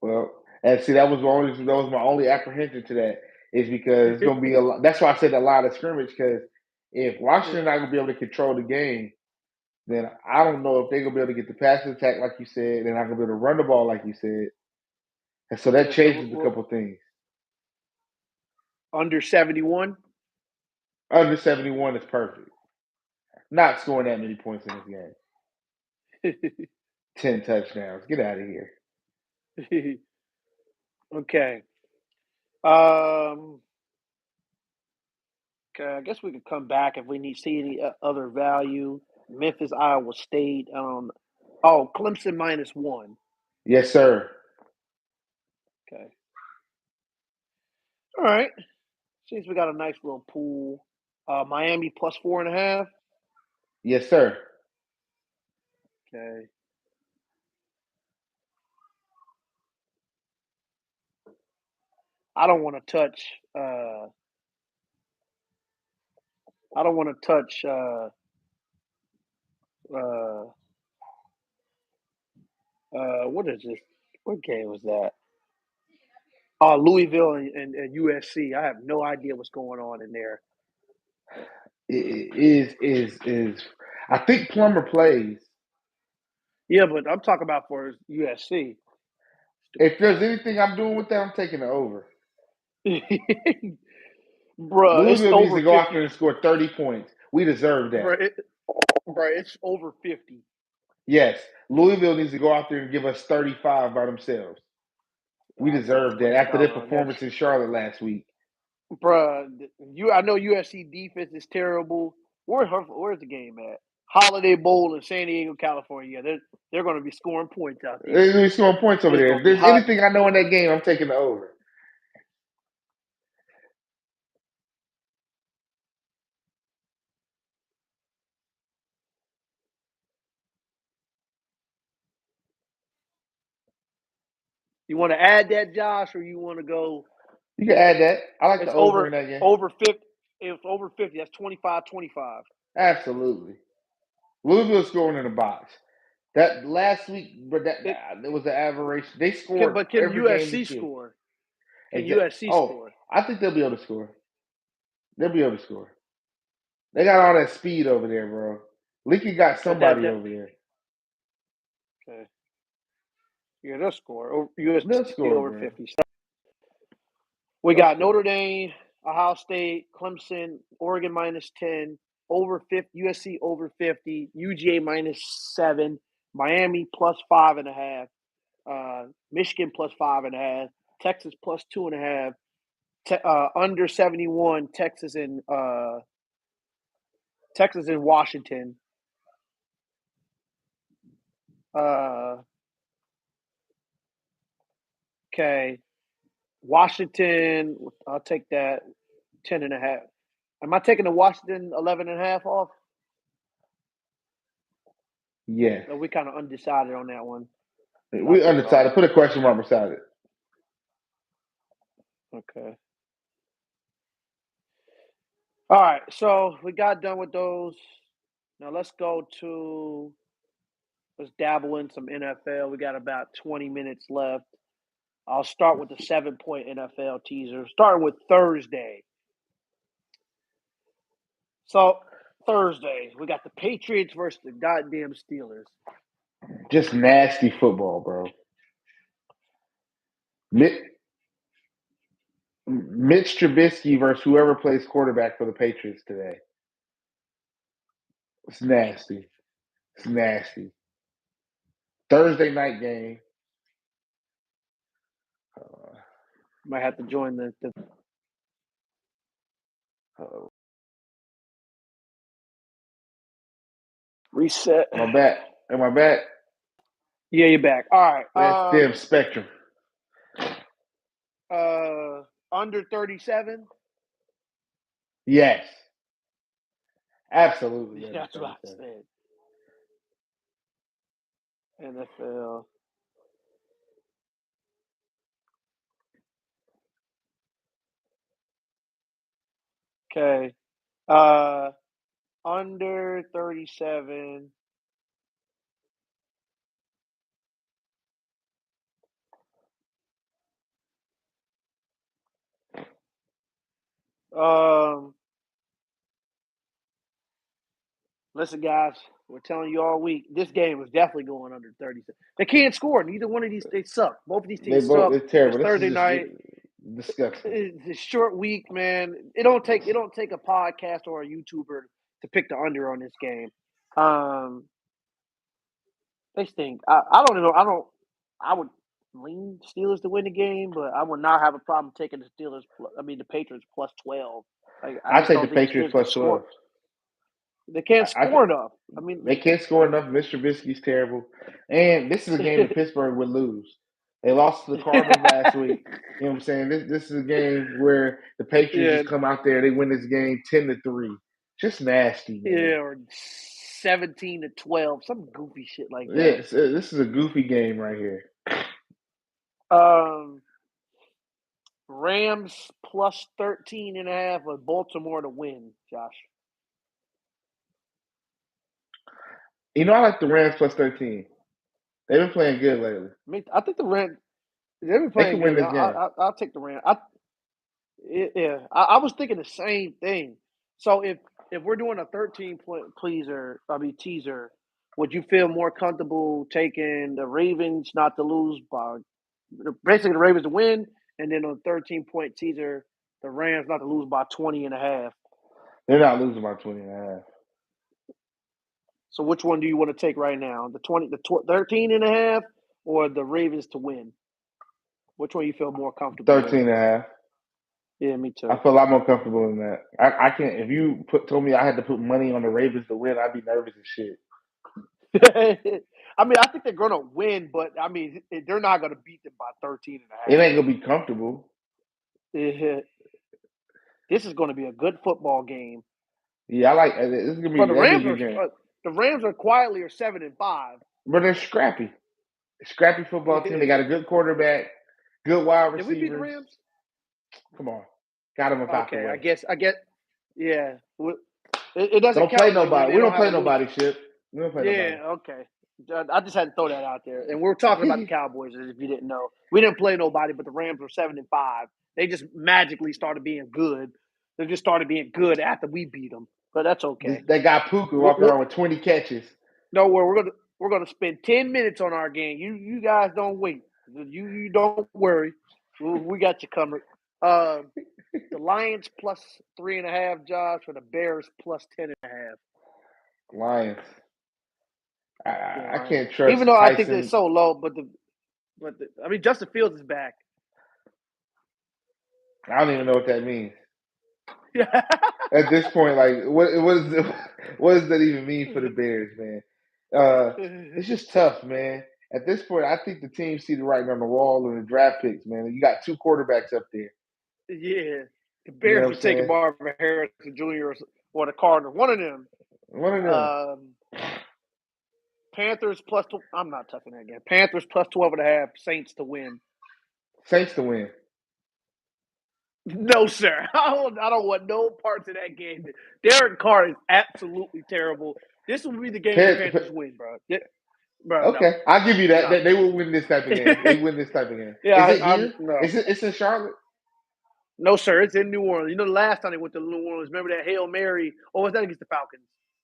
Well, and see, that was my only apprehension to that, is because it's gonna be a lot. That's why I said a lot of scrimmage, because if Washington not gonna be able to control the game, then I don't know if they're gonna be able to get the passing attack like you said, they're not gonna be able to run the ball like you said. And so that changes a couple things. Under 71? Under 71 is perfect. Not scoring that many points in this game. 10 touchdowns. Get out of here. Okay. Okay, I guess we could come back if we see any other value. Memphis, Iowa State. Clemson -1. Yes, sir. Okay. All right. Seems we got a nice little pool. Miami +4.5. Yes, sir. Okay. I don't want to touch. What is this? What game was that? Louisville and USC. I have no idea what's going on in there. It is. I think Plummer plays. Yeah, but I'm talking about for USC. If there's anything I'm doing with that, I'm taking it over. Bro, Louisville needs to go out there and score 30 points. We deserve that. Bro, it's over 50. Yes, Louisville needs to go out there and give us 35 by themselves. We deserve that after their performance in Charlotte last week. Bro, I know USC defense is terrible. Where's the game at? Holiday Bowl in San Diego, California. They're going to be scoring points out there. They're going to be scoring points over there. If there's anything I know in that game, I'm taking it over. You want to add that, Josh, or you want to go? You can add that. I like the over in that game. Over 50. If over 50, that's 25-25. Absolutely. Louisville scoring in the box. That last week, but it was an aberration. They scored. But can USC score? Can USC score? I think they'll be able to score. They'll be able to score. They got all that speed over there, bro. Lincoln got somebody over there. Okay. Yeah, they'll score. USC they'll score over 50. We got Notre Dame, Ohio State, Clemson, Oregon -10, over 50, USC over 50, UGA -7, Miami +5.5, Michigan +5.5, Texas +2.5, under 71, Texas and Washington. Okay. Washington, I'll take that 10.5. Am I taking the Washington 11.5 off? Yeah. Or we kind of undecided on that one. We undecided. Put a question mark beside it. Okay. All right. So we got done with those. Now let's dabble in some NFL. We got about 20 minutes left. I'll start with the 7-point NFL teaser, starting with Thursday. So Thursday, we got the Patriots versus the goddamn Steelers. Just nasty football, bro. Mitch Trubisky versus whoever plays quarterback for the Patriots today. It's nasty. It's nasty. Thursday night game. Might have to join the reset. Am I back? Am I back? Yeah, you're back. All right. That's damn Spectrum. Under 37? Yes. Absolutely. That's what I said. NFL. Okay. Under 37. Listen, guys, we're telling you all week, this game is definitely going under 37. They can't score. Neither one of these, they suck. Both of these teams suck. It's terrible. It's Thursday night. Disgusting. It's a short week, man. It don't take a podcast or a YouTuber to pick the under on this game. They stink. I don't know. I would lean Steelers to win the game, but I would not have a problem taking the Patriots +12. I take the Patriots +12. They can't score enough. They can't score enough. Mr. Trubisky's terrible, and this is a game that Pittsburgh would lose. They lost to the Cardinals last week. You know what I'm saying? This is a game where the Patriots just come out there. They win this game 10-3. Just nasty, man. Yeah, or 17-12, some goofy shit like that. Yeah, this is a goofy game right here. Rams +13.5 with Baltimore to win, Josh. You know, I like the Rams +13. They've been playing good lately. I think the Rams. They've been playing good. I'll take the Rams. I was thinking the same thing. So if we're doing a 13-point teaser, would you feel more comfortable taking the Ravens not to lose by basically the Ravens to win, and then on a 13-point teaser, the Rams not to lose by 20.5? They're not losing by 20.5. So which one do you want to take right now? The 13.5 or the Ravens to win? Which one you feel more comfortable 13.5. Yeah, me too. I feel a lot more comfortable in that. I can't. If you told me I had to put money on the Ravens to win, I'd be nervous as shit. I think they're going to win, but they're not going to beat them by 13.5. It ain't going to be comfortable. This is going to be a good football game. Yeah, I like this. Is going to be a good game. The Rams are quietly 7-5. But they're scrappy. Scrappy football team. They got a good quarterback, good wide receivers. Did we beat the Rams? Come on. Got them about the way. I guess. Yeah. It doesn't don't count. Play nobody. We don't play nobody, Ship. We don't play nobody. Yeah, okay. I just had to throw that out there. And we're talking about the Cowboys, if you didn't know. We didn't play nobody, but the Rams were 7-5. They just magically started being good. They just started being good after we beat them. But that's okay. They got Puka walking around with 20 catches. No, we're gonna spend 10 minutes on our game. You guys don't wait. You don't worry. We got you covered. The Lions plus 3.5, Josh, or the Bears plus 10.5. Lions. Yeah, I Lions. can't trust Even though Tyson. I think they're so low, but I mean, Justin Fields is back. I don't even know what that means. Yeah. At this point, like, what does that even mean for the Bears, man? It's just tough, man. At this point, I think the team see the writing on the wall in the draft picks, man. You got 2 quarterbacks up there. Yeah. The You know Bears what are I'm taking saying? Marvin Harrison Jr. or the Cardinals. One of them. One of them. Panthers plus I'm not touching that again. Panthers plus 12.5. Saints to win. Saints to win. No, sir. I don't want no parts of that game. Derek Carr is absolutely terrible. This will be the game the Panthers win, bro. Bro, okay, no. I'll give you that. No. They will win this type of game. They win this type of game. Yeah, Is it here? no. It's in Charlotte? No, sir. It's in New Orleans. You know, the last time they went to New Orleans, remember that Hail Mary? Or was that against the Falcons?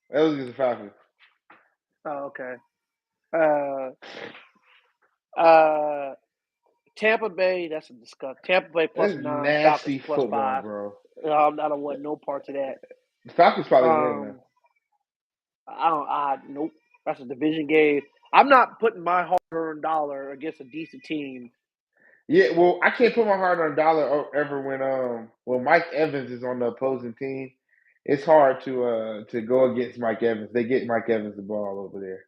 That was against the Falcons. Oh, okay. Tampa Bay, that's a disgust. Tampa Bay plus 9, nasty Falcons plus football, 5. bro. I don't want no parts of that. The Falcons probably win now. Nope. That's a division game. I'm not putting my hard-earned dollar against a decent team. Yeah, well, I can't put my heart on a dollar ever when Mike Evans is on the opposing team. It's hard to go against Mike Evans. They get Mike Evans the ball over there.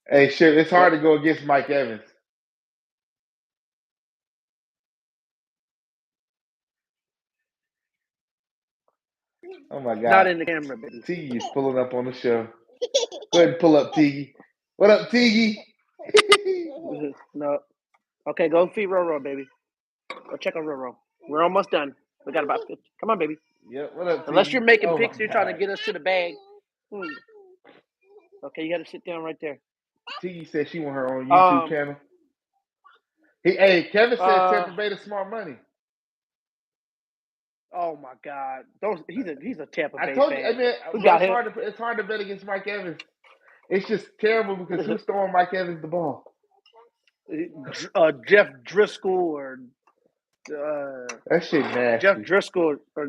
It's hard to go against Mike Evans. Oh my God! Not in the camera, baby. Tiggy is pulling up on the show. Go ahead and pull up, Tiggy. What up, Tiggy? No. Okay, go feed Roro, baby. Go check on Roro. We're almost done. We got about 50. Come on, baby. Yep. What up, Unless Tiggy? you're making picks, you're trying to get us to the bag. Okay, you got to sit down right there. Tiggy said she want her own YouTube channel. Kevin said Tampa Bay the smart money. Oh my God! He's a Tampa Bay I told fan. you. I mean, it's hard to bet against Mike Evans. It's just terrible because who's throwing Mike Evans the ball? Jeff Driscoll or that shit nasty. Jeff Driscoll or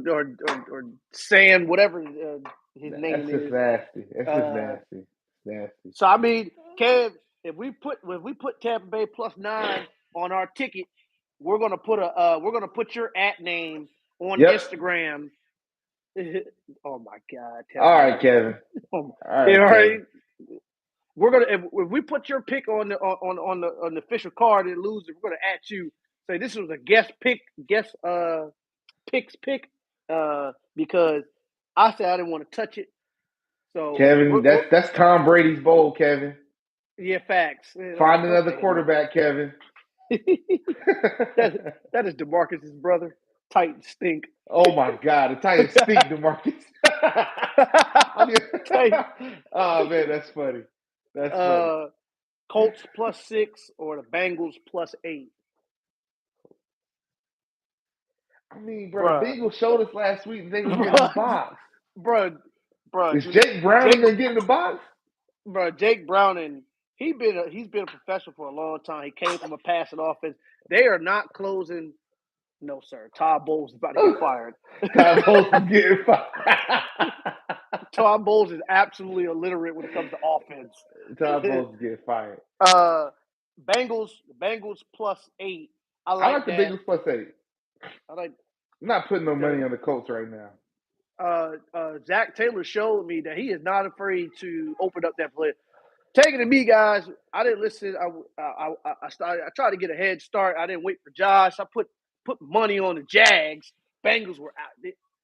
Sam, whatever his name is. That's just nasty. That's just nasty. So I mean, Kev, if we put Tampa Bay plus 9 on our ticket, we're gonna put your @name on Instagram. Oh my God! All right, Kevin. All right. We're gonna if we put your pick on the official card and lose it, we're gonna @ you. Say this was a guest pick because I said I didn't want to touch it. So Kevin, that's Tom Brady's bowl, Kevin. Yeah, facts. Find another quarterback, Kevin. that is DeMarcus's brother. Titans stink. Oh my God, the Titans stink, DeMarcus. Oh man, that's funny. That's funny. Colts plus 6 or the Bengals plus 8. I mean, bro, the Bengals showed us last week they were getting the box. Bro. Is Jake Browning gonna get in the box? Bro, Jake Browning, he's been a professional for a long time. He came from a passing offense. They are not closing. No, sir. Todd Bowles is about to get fired. Todd Bowles is getting fired. Todd Bowles is absolutely illiterate when it comes to offense. Todd Bowles is getting fired. Bengals plus 8. I like the Bengals plus 8. I'm not putting no money on the Colts right now. Zach Taylor showed me that he is not afraid to open up that play. Taking to me, guys. I didn't listen. I tried to get a head start. I didn't wait for Josh. I put money on the Jags. Bengals were out.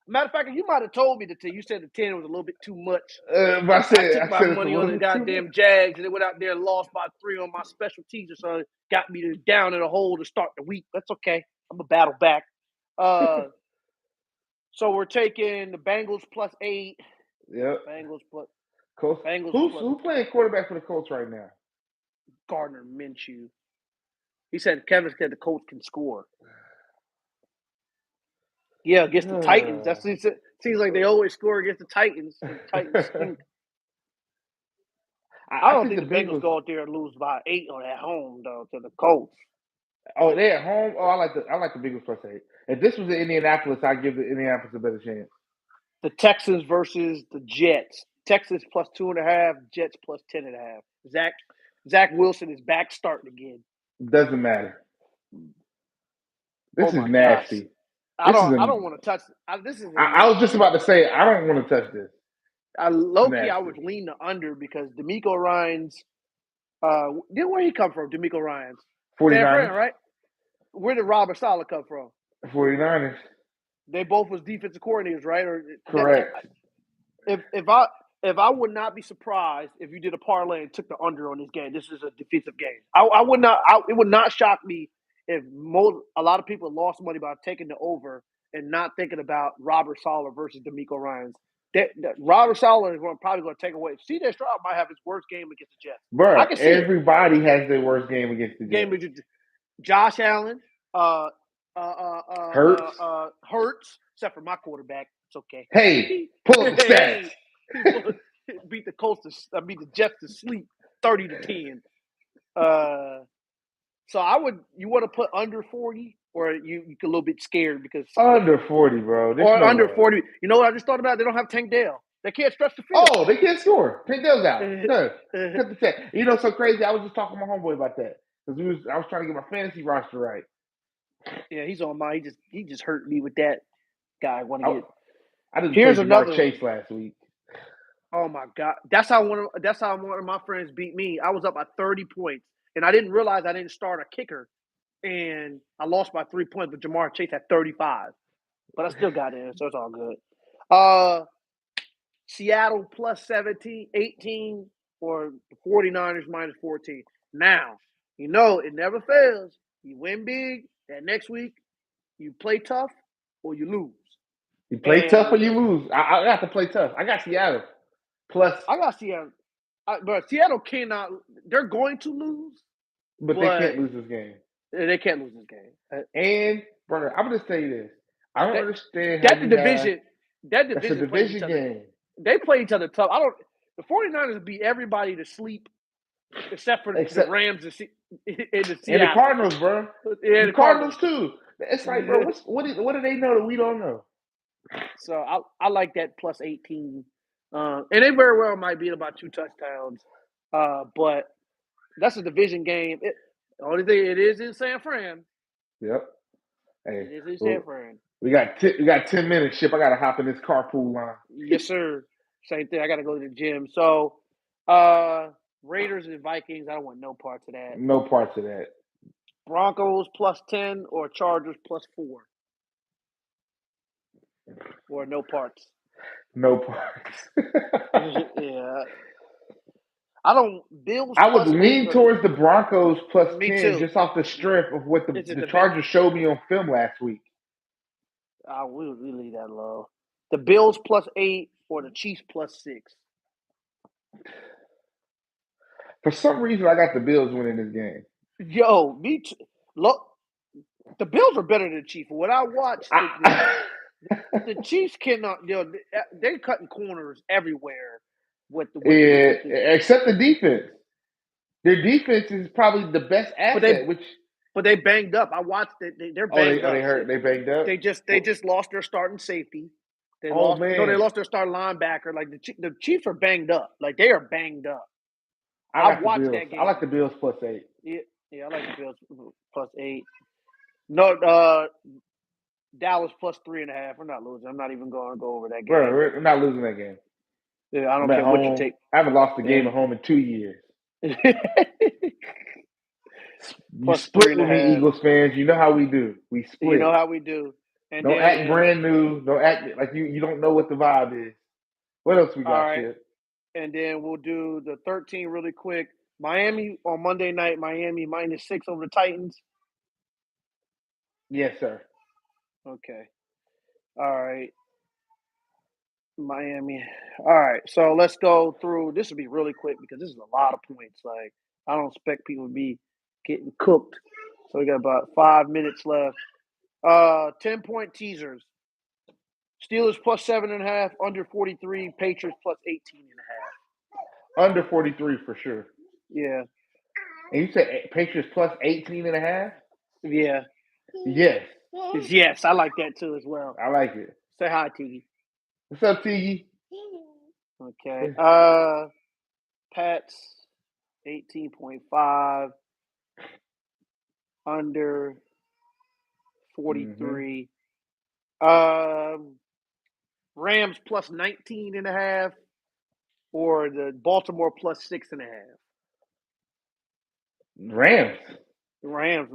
Matter of fact, you might have told me that you said the 10 was a little bit too much. I took my money on the goddamn Jags, and they went out there and lost by 3 on my special teaser, so it got me down in a hole to start the week. That's okay. I'm a battle back. So we're taking the Bengals plus 8. Yep. Bengals plus. Colts. Who's playing quarterback for the Colts right now? Gardner Minshew. He said Kevin said the Colts can score. Yeah, against the Titans. That seems like they always score against the Titans. The Titans stink. I don't think the Bengals go out there and lose by 8 on at home though to the Colts. Oh, they at home. Oh, I like the Bengals +8. If this was in Indianapolis, I'd give the Indianapolis a better chance. The Texans versus the Jets. Texans +2.5. Jets +10.5. Zach Wilson is back starting again. Doesn't matter. This is my nasty. Gosh. I don't want to touch. This is. I was just about to say I don't want to touch this. Low-key, I would lean the under because DeMeco Ryans. Where he come from? DeMeco Ryans. 49ers, right? Where did Robert Saleh come from? 49ers. They both was defensive coordinators, right? Or correct. If I would not be surprised if you did a parlay and took the under on this game. This is a defensive game. I would not. It would not shock me if a lot of people lost money by taking the over and not thinking about Robert Saleh versus DeMeco Ryans. Robert Saleh is probably going to take away. CJ Stroud might have his worst game against the Jets. Bro, everybody has their worst game against the Jets. Josh Allen, Hurts, except for my quarterback. It's okay. Hey, pull up the stats. Beat the Jets to sleep 30-10. So you want to put under 40, or you a little bit scared because under 40, bro. Or under 40. You know what I just thought about? They don't have Tank Dell. They can't stretch the field. Oh, they can't score. Tank Dell's out. No. You know, so crazy. I was just talking to my homeboy about that because I was trying to get my fantasy roster right. Yeah, he's on mine. He just hurt me with that guy. I didn't play Jamar Chase last week. Oh my God, that's how one of my friends beat me. I was up by 30 points, and I didn't realize I didn't start a kicker, and I lost by 3 points. But Jamar Chase had 35, but I still got in, so it's all good. Seattle +17, 18, or 49ers -14. Now, you know it never fails. You win big. That next week, you play tough or you lose. You play tough or you lose. I got to play tough. I got Seattle. I got Seattle. But Seattle cannot. They're going to lose. But they can't lose this game. They can't lose this game. And, brother, I'm going to say this. I don't understand how division. That division. That's a division game. They play each other tough. The 49ers beat everybody to sleep except for the Rams and the Seattle. And the Cardinals, bro. Yeah, the Cardinals too. It's like, bro, what do they know that we don't know? So I like that +18. And they very well might beat about 2 touchdowns. But that's a division game. The only thing, it is in San Fran. Yep. Hey, it is in San Fran. We got 10 minutes, Ship. I got to hop in this carpool line. Yes, sir. Same thing. I got to go to the gym. So, Raiders and Vikings, I don't want no parts of that. No parts of that. Broncos +10 or Chargers +4? Or no parts? No parts. Yeah. I don't. Bills. I would lean towards the Broncos +10 just off the strength of what the Chargers showed me on film last week. We leave that low. The Bills +8 or the Chiefs +6? For some reason, I got the Bills winning this game. Yo, me too. Look, the Bills are better than the Chiefs. When I watched the Chiefs cannot. They're cutting corners everywhere. Except the defense. Their defense is probably the best asset. But they banged up. I watched it. They're banged up. They hurt. They banged up. They just lost their starting safety. They lost their starting linebacker. Like the Chiefs are banged up. Like they are banged up. I watched that game. I like the Bills +8. Yeah, I like the Bills +8. No, Dallas +3.5. We're not losing. I'm not even going to go over that game. Bro, we're not losing that game. Yeah, I don't care what you take. I haven't lost a game at home in 2 years. You split with me, Eagles fans. You know how we do. We split. You know how we do. And don't act brand new. Don't act like you don't know what the vibe is. What else we got, all right. And then we'll do the 13 really quick. Miami on Monday night. Miami -6 over the Titans. Yes, sir. Okay. All right. Miami. All right. So let's go through. This will be really quick because this is a lot of points. Like, I don't expect people to be getting cooked. So we got about 5 minutes left. 10-point teasers. Steelers +7.5, under 43. Patriots +18.5. Under 43 for sure. Yeah. And you said Patriots +18.5? Yeah. Yes. Yes, I like that too as well. I like it. Say hi, Tiggy. What's up, Tiggy? Okay. Pats 18.5 under 43. Rams plus 19.5 or the Baltimore plus 6.5. Rams. The Rams.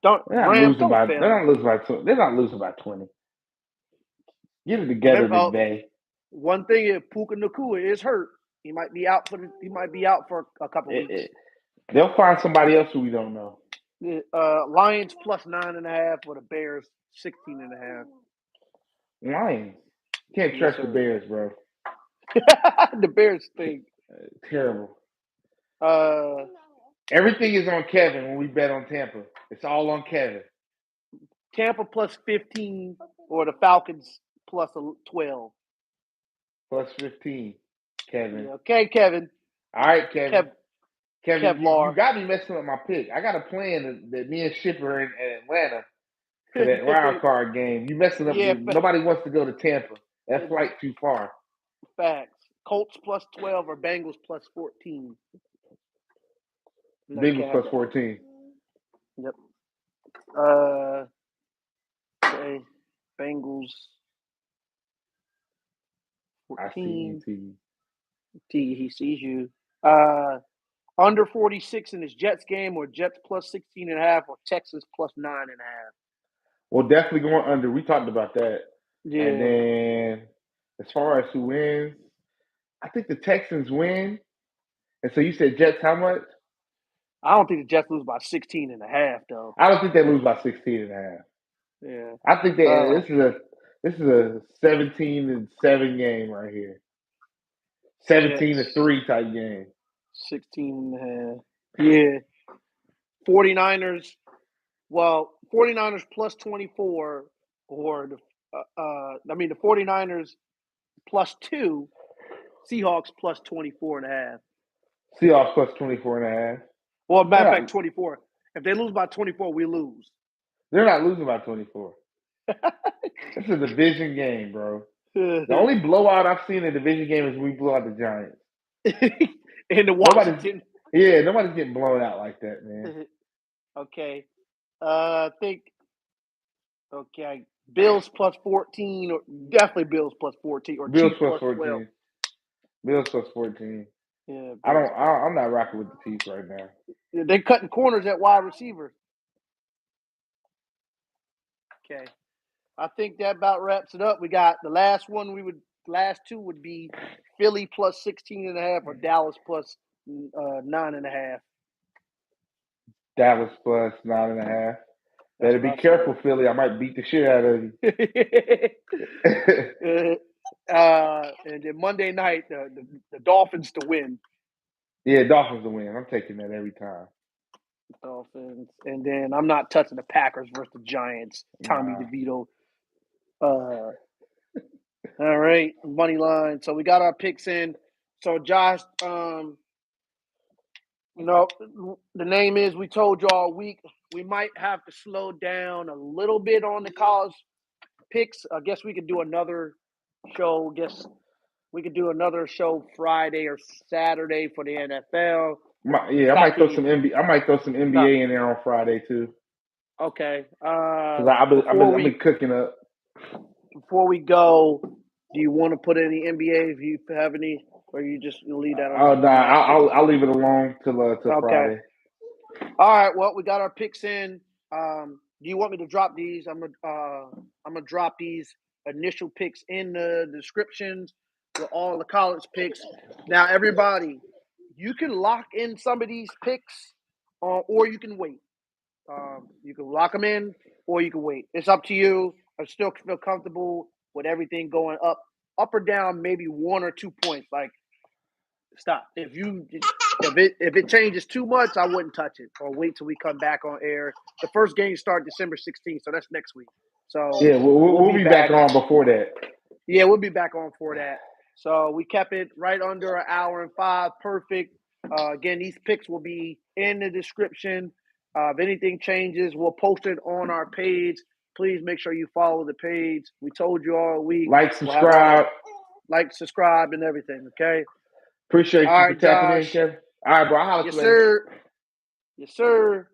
They're not losing by 20. They're not losing by 20. Get it together, McVay. One thing is Puka Nacua is hurt. He might be out for a couple weeks. They'll find somebody else who we don't know. Lions plus 9.5 or the Bears 16.5. Lions. Can't trust the Bears, bro. The Bears stink. Terrible. Everything is on Kevin when we bet on Tampa. It's all on Kevin. Tampa plus 15 or the Falcons plus 12. Plus 15, Kevin. Okay, Kevin. All right, Kevin. Kevin, you got me messing up my pick. I got a plan that me and Shipper in Atlanta for that wild card game. You messing up. Yeah, nobody wants to go to Tampa. That flight too far. Facts. Colts plus 12 or Bengals plus 14. Bengals plus 14. Yep. Okay. Bengals 14. I see you, T. He sees you. Under 46 in this Jets game or Jets plus 16.5 or Texans plus 9.5. Well, definitely going under. We talked about that. Yeah. And then as far as who wins, I think the Texans win. And so you said Jets how much? I don't think the Jets lose by 16.5 though. I don't think they lose by 16.5. Yeah. I think this is a 17-7 game right here. 17-3 type game. 16.5. Yeah. 49ers. Well, 49ers plus 24 or the 49ers plus 2, Seahawks plus 24.5. Seahawks plus 24.5. Well, matter of fact, 24. If they lose by 24, we lose. They're not losing by 24. It's a division game, bro. The only blowout I've seen in a division game is we blew out the Giants. In the Washington. Nobody's getting blown out like that, man. Okay. I think. Okay. Bills plus 14, or definitely Bills plus 14, or Bills Chiefs plus 14. 12. Bills plus 14. Yeah. I'm not rocking with the Chiefs right now. They're cutting corners at wide receiver. Okay. I think that about wraps it up. We got the last two would be Philly plus 16.5 or Dallas plus 9.5. Dallas plus 9.5. Better be careful, Philly. I might beat the shit out of you. And then Monday night, the Dolphins to win. Yeah, Dolphins to win. I'm taking that every time. Dolphins. And then I'm not touching the Packers versus the Giants. Tommy DeVito. All right, money line. So we got our picks in. So Josh, the name is, we told you all week, we might have to slow down a little bit on the college picks. I guess we could do another show. We could do another show Friday or Saturday for the NFL. I might throw some NBA. I might throw some NBA in there on Friday too. Okay. Because I've been cooking up. Before we go, do you want to put any NBA if you have any, or you just leave that on? Oh no, I'll leave it alone till Friday. All right. Well, we got our picks in. Do you want me to drop these? I'm gonna drop these initial picks in the descriptions with all the college picks. Now, everybody, you can lock in some of these picks, or you can wait. You can lock them in, or you can wait. It's up to you. I still feel comfortable with everything going up or down, maybe 1 or 2 points. Like, stop. If it changes too much, I wouldn't touch it, or wait till we come back on air. The first game starts December 16th, so that's next week. So yeah, we'll be back on before that. Yeah, we'll be back on for that. So we kept it right under 1 hour and 5. Perfect. Again, these picks will be in the description. If anything changes, we'll post it on our page. Please make sure you follow the page. We told you all week. Like, subscribe. Subscribe, and everything, okay? Appreciate you for tapping in, Kevin. All right, bro. I'll holler at you later. Yes, sir. Yes, sir.